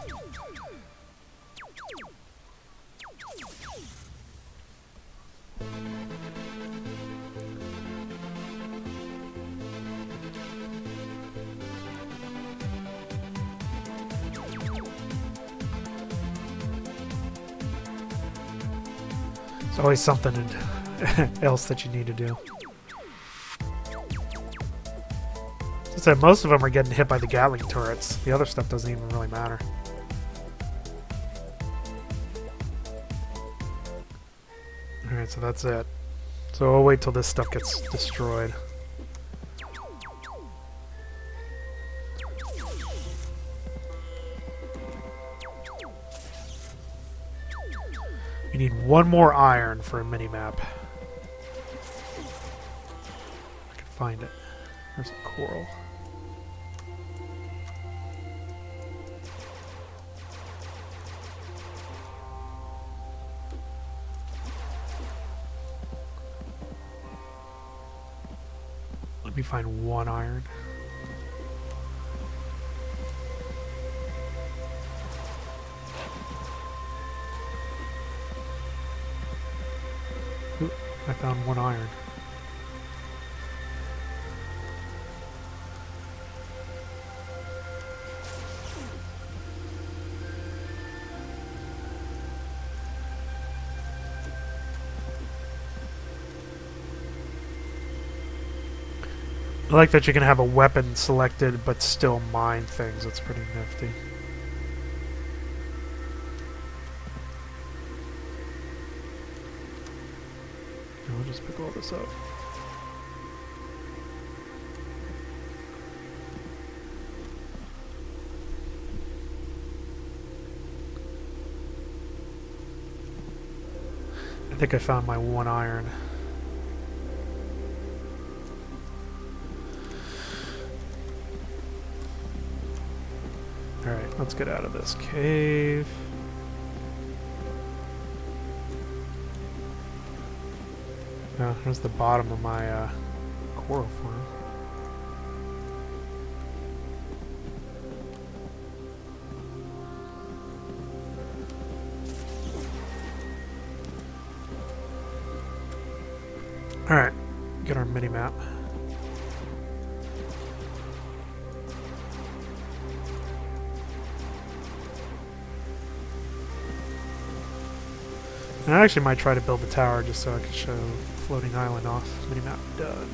There's always something else that you need to do. As I said, most of them are getting hit by the Gatling turrets. The other stuff doesn't even really matter. Alright, so that's it. So I'll wait till this stuff gets destroyed. We need one more iron for a mini-map. I can find it. There's a coral. Let me find one iron. Ooh, I found one iron. I like that you can have a weapon selected but still mine things. That's pretty nifty. I'll just pick all this up. I think I found my one iron. Alright, let's get out of this cave. Oh, here's the bottom of my coral farm. Alright, get our mini-map. I actually might try to build the tower just so I can show floating island off. Minimap done.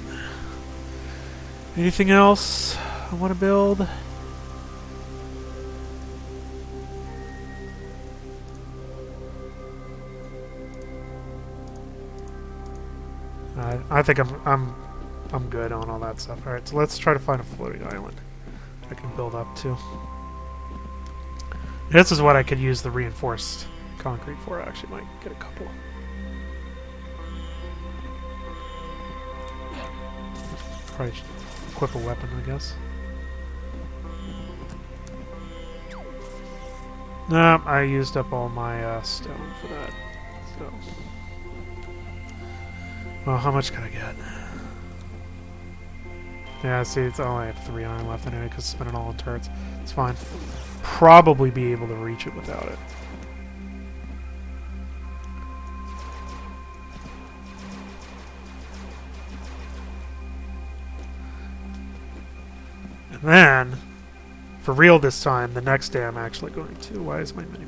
Anything else I want to build? I think I'm good on all that stuff. All right, so let's try to find a floating island I can build up to. This is what I could use the reinforced concrete for. I actually might get a couple. Probably should equip a weapon, I guess. Nah, I used up all my stone for that. So, well, how much can I get? Yeah, see, I only have 3 iron left anyway because I spent it all on turrets. It's fine. Probably be able to reach it without it. And then, for real this time, the next day I'm actually going to. Why is my minimap?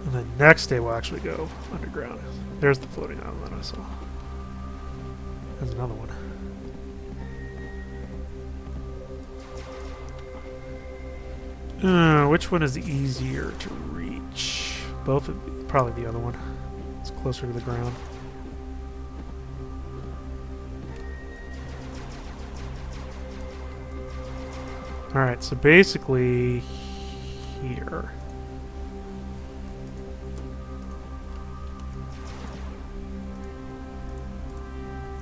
And the next day we'll actually go underground. There's the floating island that I saw. There's another one. Which one is easier to reach? Both of probably the other one. It's closer to the ground. Alright, so basically here.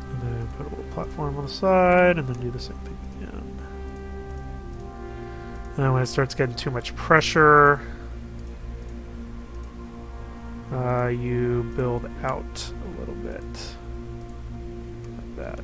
And then put a little platform on the side and then do the same thing again. And then when it starts getting too much pressure, you build out a little bit, like that.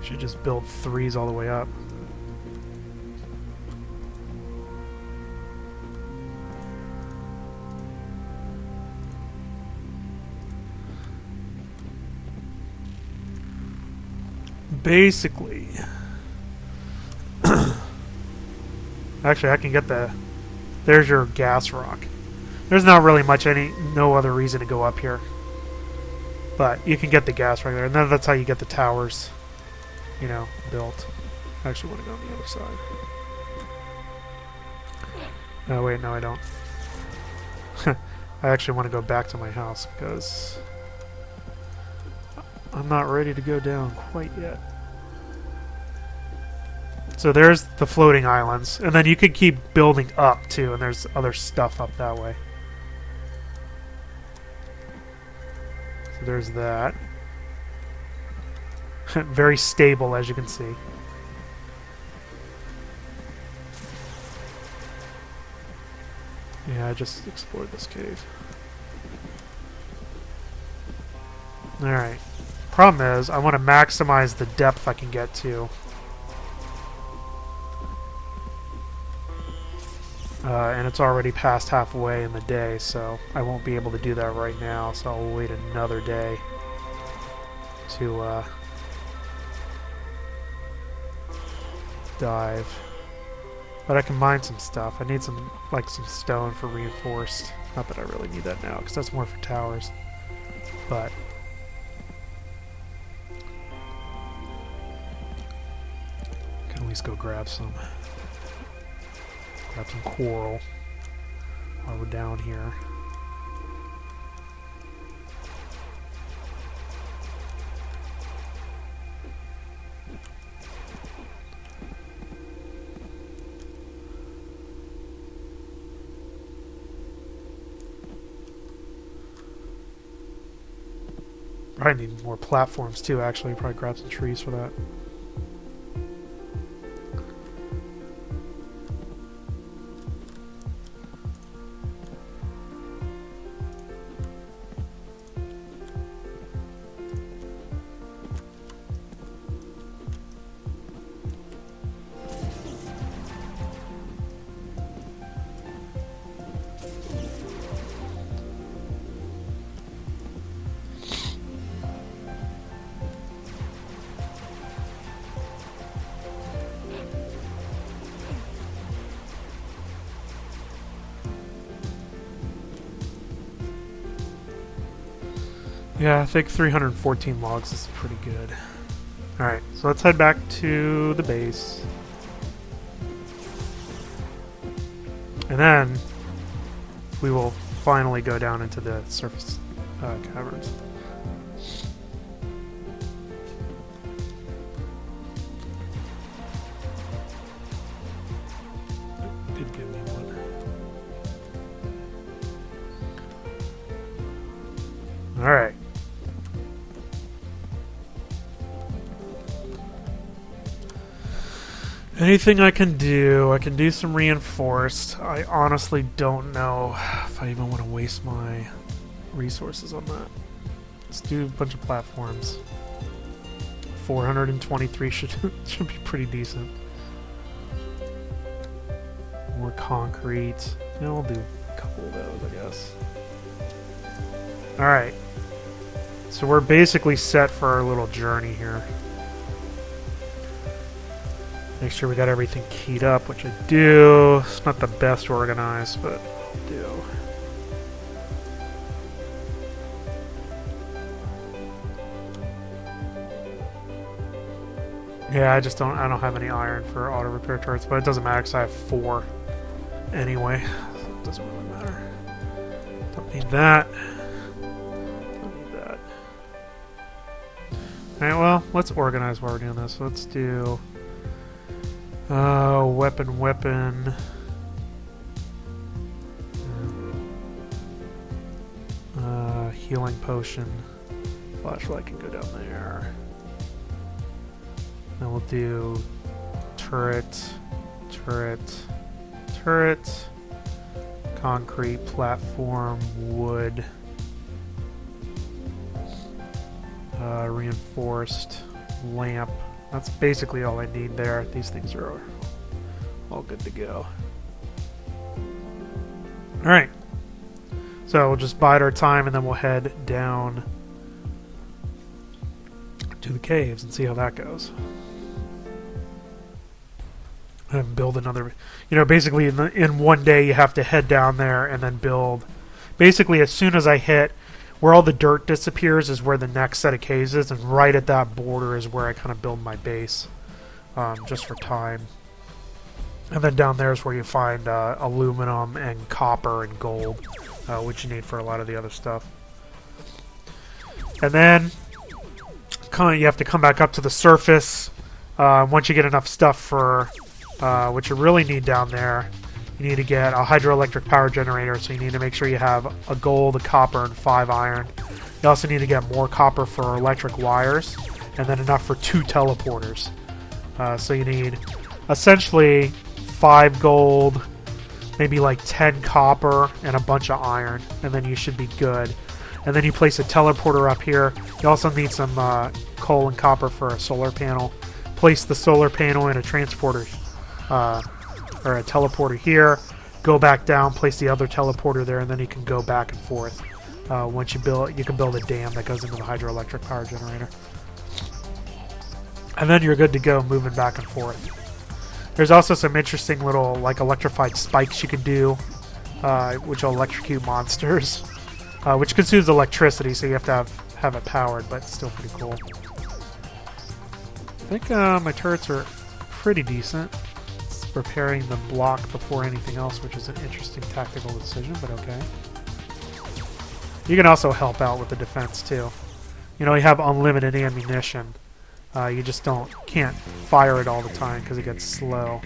Should just build 3s all the way up. Basically, Actually, I can get the... There's your gas rock. There's not really no other reason to go up here. But you can get the gas rock there. And then that's how you get the towers, you know, built. I actually want to go on the other side. Oh, wait, no, I don't. I actually want to go back to my house because I'm not ready to go down quite yet. So there's the floating islands, and then you can keep building up too, and there's other stuff up that way. So there's that. Very stable, as you can see. Yeah, I just explored this cave. Alright. Problem is, I want to maximize the depth I can get to. And it's already past halfway in the day, so I won't be able to do that right now, so I'll wait another day to dive. But I can mine some stuff. I need some stone for reinforced. Not that I really need that now, because that's more for towers. But I can at least go grab some coral while we're down here. Probably need more platforms too, actually. Probably grab some trees for that. Yeah, I think 314 logs is pretty good. Alright, so let's head back to the base. And then we will finally go down into the surface caverns. It did give me one. Alright. Anything I can do some reinforced. I honestly don't know if I even want to waste my resources on that. Let's do a bunch of platforms. 423 should be pretty decent. More concrete. Yeah, we'll do a couple of those, I guess. Alright. So we're basically set for our little journey here. Make sure we got everything keyed up, which I do. It's not the best organized, but I do. Yeah, I don't have any iron for auto repair turrets, but it doesn't matter because I have 4 anyway. So it doesn't really matter. Don't need that. Don't need that. Alright, well, let's organize while we're doing this. Let's do weapon. Healing potion. Flashlight can go down there. Then we'll do turret, concrete, platform, wood, reinforced, lamp. That's basically all I need there. These things are all good to go. Alright. So we'll just bide our time and then we'll head down to the caves and see how that goes. and build another. Basically in one day you have to head down there and then build. Basically, as soon as I hit where all the dirt disappears is where the next set of caves is, and right at that border is where I kind of build my base, just for time. And then down there is where you find aluminum and copper and gold, which you need for a lot of the other stuff. And then you have to come back up to the surface. Once you get enough stuff for what you really need down there, you need to get a hydroelectric power generator, so you need to make sure you have a gold, a copper, and 5 iron. You also need to get more copper for electric wires, and then enough for 2 teleporters. So you need essentially 5 gold, maybe like 10 copper, and a bunch of iron, and then you should be good. And then you place a teleporter up here. You also need some coal and copper for a solar panel. Place the solar panel in a transporter, or a teleporter here. Go back down, place the other teleporter there, and then you can go back and forth. Once you build, you can build a dam that goes into the hydroelectric power generator. And then you're good to go, moving back and forth. There's also some interesting little, like, electrified spikes you can do, which will electrocute monsters, which consumes electricity, so you have to have it powered, but it's still pretty cool. I think my turrets are pretty decent. It's repairing the block before anything else, which is an interesting tactical decision, but okay. You can also help out with the defense, too. You have unlimited ammunition. You just can't fire it all the time because it gets slow.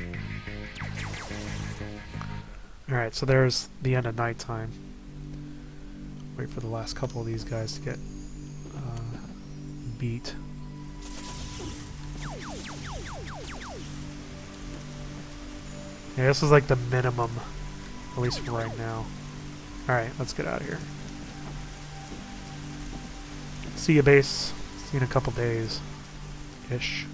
Alright, so there's the end of nighttime. Wait for the last couple of these guys to get beat. Yeah, this is like the minimum, at least for right now. Alright, let's get out of here. See you, base. See you in a couple days. Ish.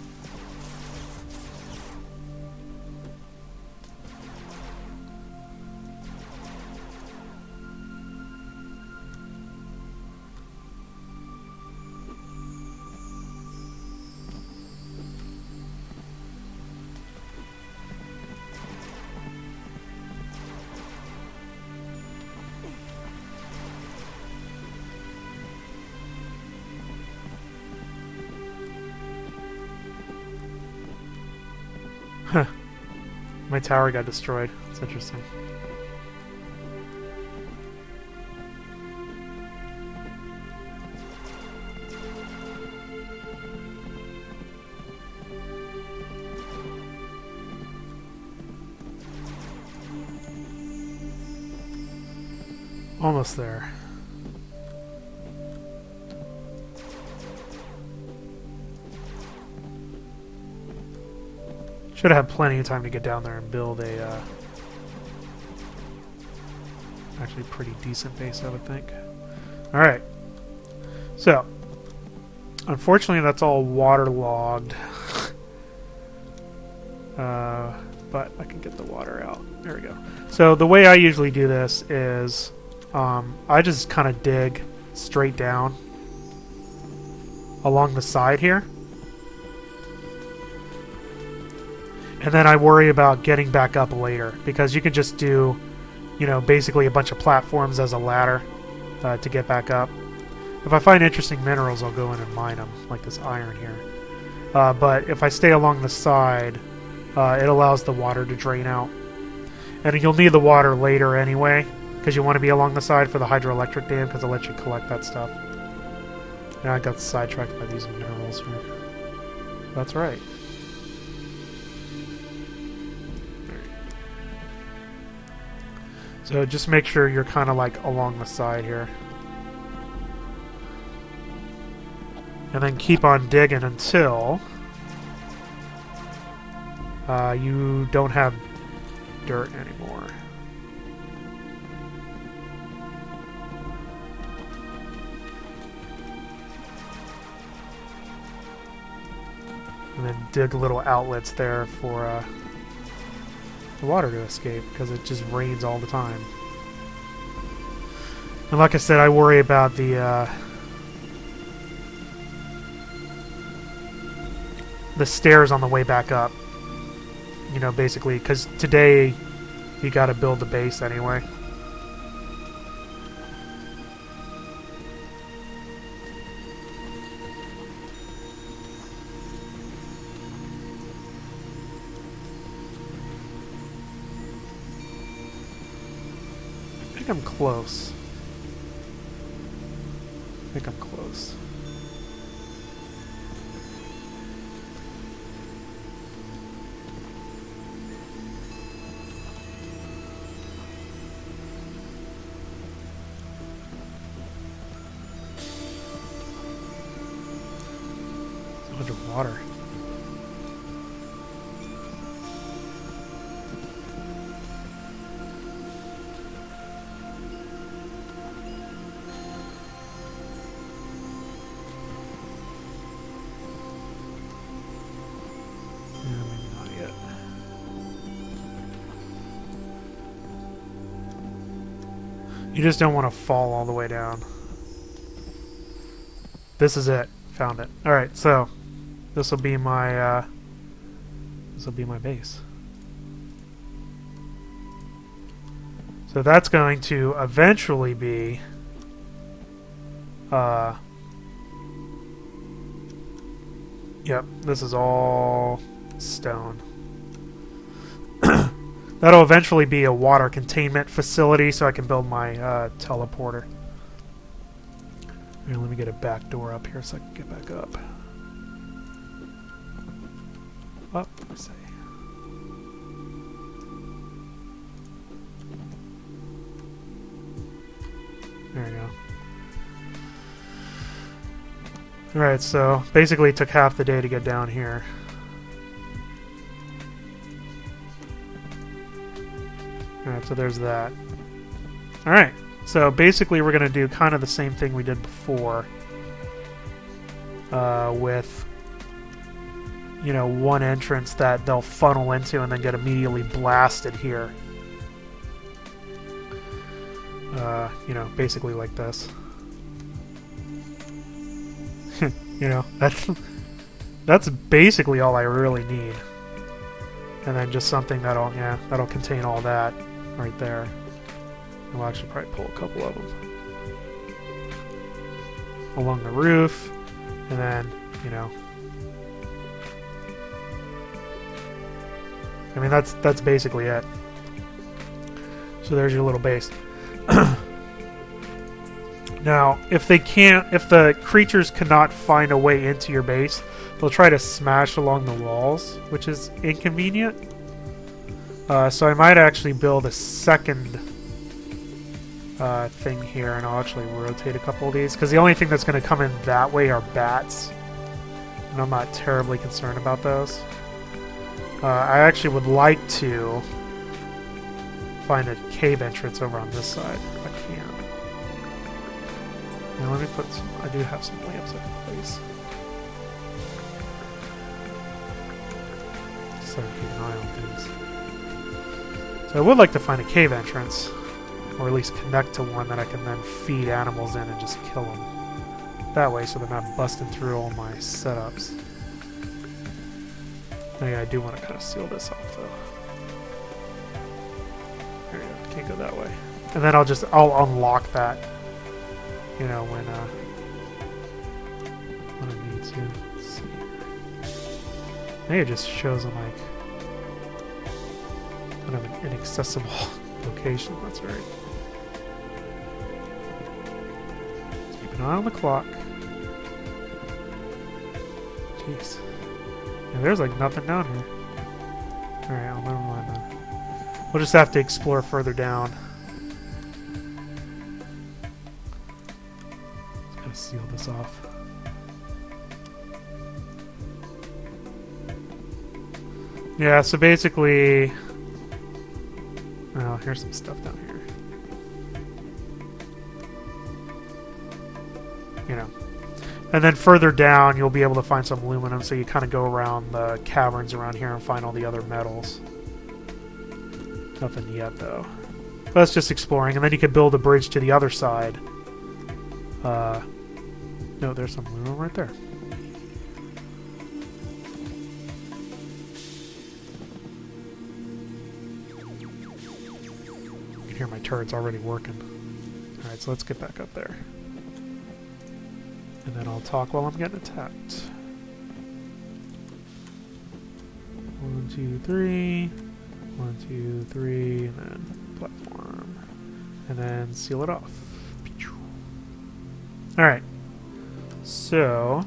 Huh. My tower got destroyed. It's interesting. Almost there. Should have had plenty of time to get down there and build a actually pretty decent base, I would think. Alright. So, unfortunately that's all waterlogged. But I can get the water out. There we go. So the way I usually do this is I just kind of dig straight down along the side here. And then I worry about getting back up later, because you can just do, basically a bunch of platforms as a ladder to get back up. If I find interesting minerals, I'll go in and mine them, like this iron here. But if I stay along the side, it allows the water to drain out. And you'll need the water later anyway, because you want to be along the side for the hydroelectric dam, because it lets you collect that stuff. And I got sidetracked by these minerals here. That's right. So just make sure you're kind of like along the side here. And then keep on digging until you don't have dirt anymore. And then dig little outlets there for the water to escape, because it just rains all the time. And like I said, I worry about the stairs on the way back up. you know, basically, because today you got to build the base anyway. I think I'm close. I think I'm close. So much water. You just don't want to fall all the way down. This is it. Found it. All right, so this will be my base. So that's going to eventually be yep, this is all stone. That'll eventually be a water containment facility so I can build my teleporter. Here, let me get a back door up here so I can get back up. Up, let me see. There we go. Alright, so basically it took half the day to get down here. Alright, so there's that. Alright, so basically we're going to do kind of the same thing we did before. With, you know, one entrance that they'll funnel into and then get immediately blasted here. You know, basically like this. You know, that's basically all I really need. And then just something that'll contain all that right there. We'll actually probably pull a couple of them along the roof, and then, you know, I mean that's basically it. So there's your little base. Now, if the creatures cannot find a way into your base, they'll try to smash along the walls, which is inconvenient. So I might actually build a second thing here, and I'll actually rotate a couple of these, because the only thing that's going to come in that way are bats, and I'm not terribly concerned about those. I actually would like to find a cave entrance over on this side, if I can. Now let me put some, I do have some lamps I can place. Just so I can keep an eye on things. So I would like to find a cave entrance, or at least connect to one that I can then feed animals in and just kill them. That way, so they're not busting through all my setups. Oh yeah, I do want to kind of seal this off though. There you go, can't go that way. And then I'll unlock that, you know, when I need to. Let's see. Maybe it just shows them like kind of an inaccessible location. That's right. Let's keep an eye on the clock. Jeez. Yeah, there's like nothing down here. Alright, I'll never mind then. We'll just have to explore further down. Just gotta seal this off. Yeah, so basically... Oh, here's some stuff down here. You know. And then further down, you'll be able to find some aluminum, so you kind of go around the caverns around here and find all the other metals. Nothing yet, though. But that's just exploring, and then you can build a bridge to the other side. No, there's some aluminum right there. hear my turrets already working. Alright, so let's get back up there. And then I'll talk while I'm getting attacked. 1, 2, 3. 1, 2, 3. And then platform. And then seal it off. Alright. So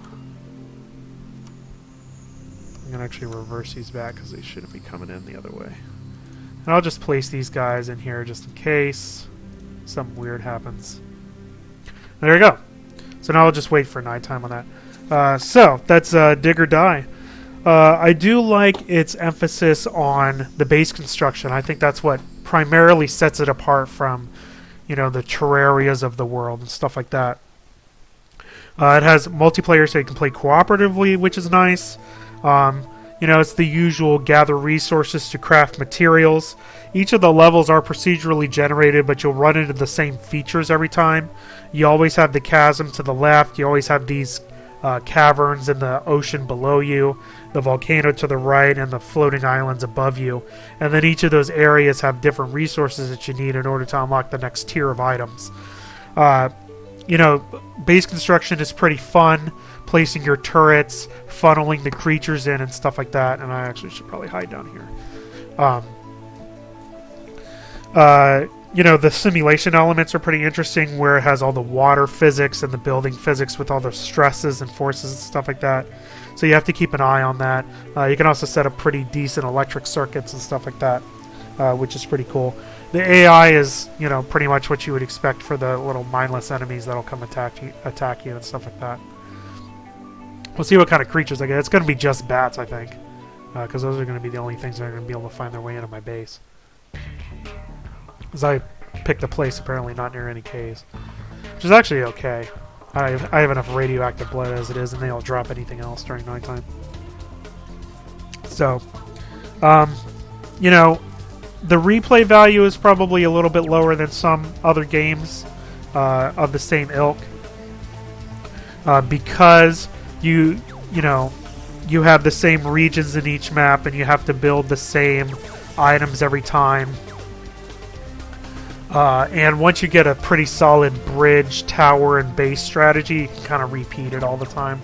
I'm going to actually reverse these back because they shouldn't be coming in the other way. And I'll just place these guys in here just in case something weird happens. There we go. So now I'll just wait for nighttime on that. So that's Dig or Die. I do like its emphasis on the base construction. I think that's what primarily sets it apart from, you know, the Terrarias of the world and stuff like that. It has multiplayer, so you can play cooperatively, which is nice. You know, it's the usual gather resources to craft materials. Each of the levels are procedurally generated, but you'll run into the same features every time. You always have the chasm to the left. You always have these caverns in the ocean below you, the volcano to the right, and the floating islands above you. And then each of those areas have different resources that you need in order to unlock the next tier of items. You know, base construction is pretty fun. Placing your turrets, funneling the creatures in, and stuff like that. And I actually should probably hide down here. You know, the simulation elements are pretty interesting, where it has all the water physics and the building physics with all the stresses and forces and stuff like that. So you have to keep an eye on that. You can also set up pretty decent electric circuits and stuff like that, which is pretty cool. The AI is, you know, pretty much what you would expect for the little mindless enemies that'll come attack you and stuff like that. We'll see what kind of creatures I get. It's going to be just bats, I think, because those are going to be the only things that are going to be able to find their way into my base. Because I picked a place apparently not near any caves, which is actually okay. I have enough radioactive blood as it is, and they don't drop anything else during nighttime. So, you know, the replay value is probably a little bit lower than some other games of the same ilk, because you know, you have the same regions in each map, and you have to build the same items every time. And once you get a pretty solid bridge, tower, and base strategy, you can kind of repeat it all the time.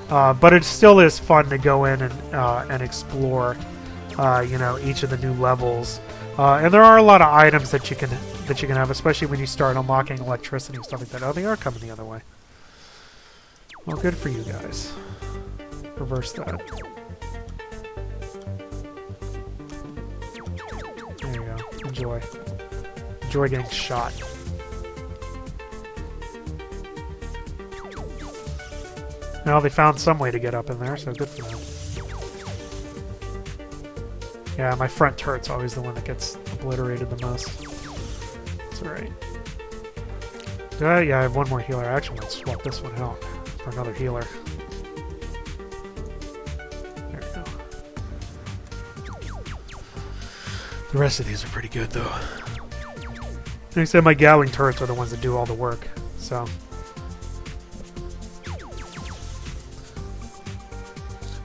But it still is fun to go in and explore, you know, each of the new levels. And there are a lot of items that you can have, especially when you start unlocking electricity and stuff like that. Oh, they are coming the other way. Well, good for you guys. Reverse that. There you go. Enjoy. Enjoy getting shot. Well, they found some way to get up in there, so good for them. Yeah, my front turret's always the one that gets obliterated the most. That's alright. Yeah, I have one more healer. I actually might swap this one out for another healer. There we go. The rest of these are pretty good, though. Like I said, my Gatling turrets are the ones that do all the work, so...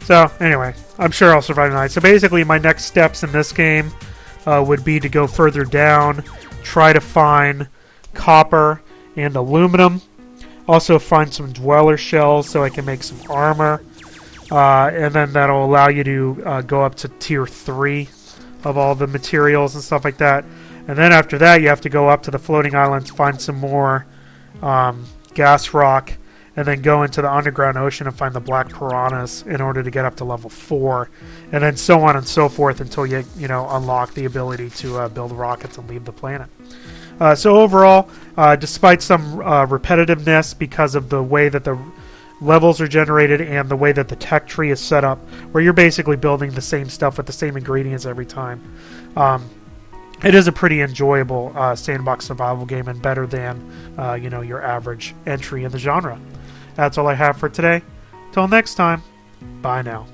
So, anyway, I'm sure I'll survive tonight. So basically, my next steps in this game would be to go further down, try to find copper and aluminum, also find some dweller shells so I can make some armor, and then that'll allow you to go up to tier 3 of all the materials and stuff like that. And then after that, you have to go up to the floating islands, find some more gas rock, and then go into the underground ocean and find the black piranhas in order to get up to level 4, and then so on and so forth until you unlock the ability to build rockets and leave the planet. So overall, despite some repetitiveness because of the way that the levels are generated and the way that the tech tree is set up, where you're basically building the same stuff with the same ingredients every time, it is a pretty enjoyable sandbox survival game, and better than your average entry in the genre. That's all I have for today. Till next time, bye now.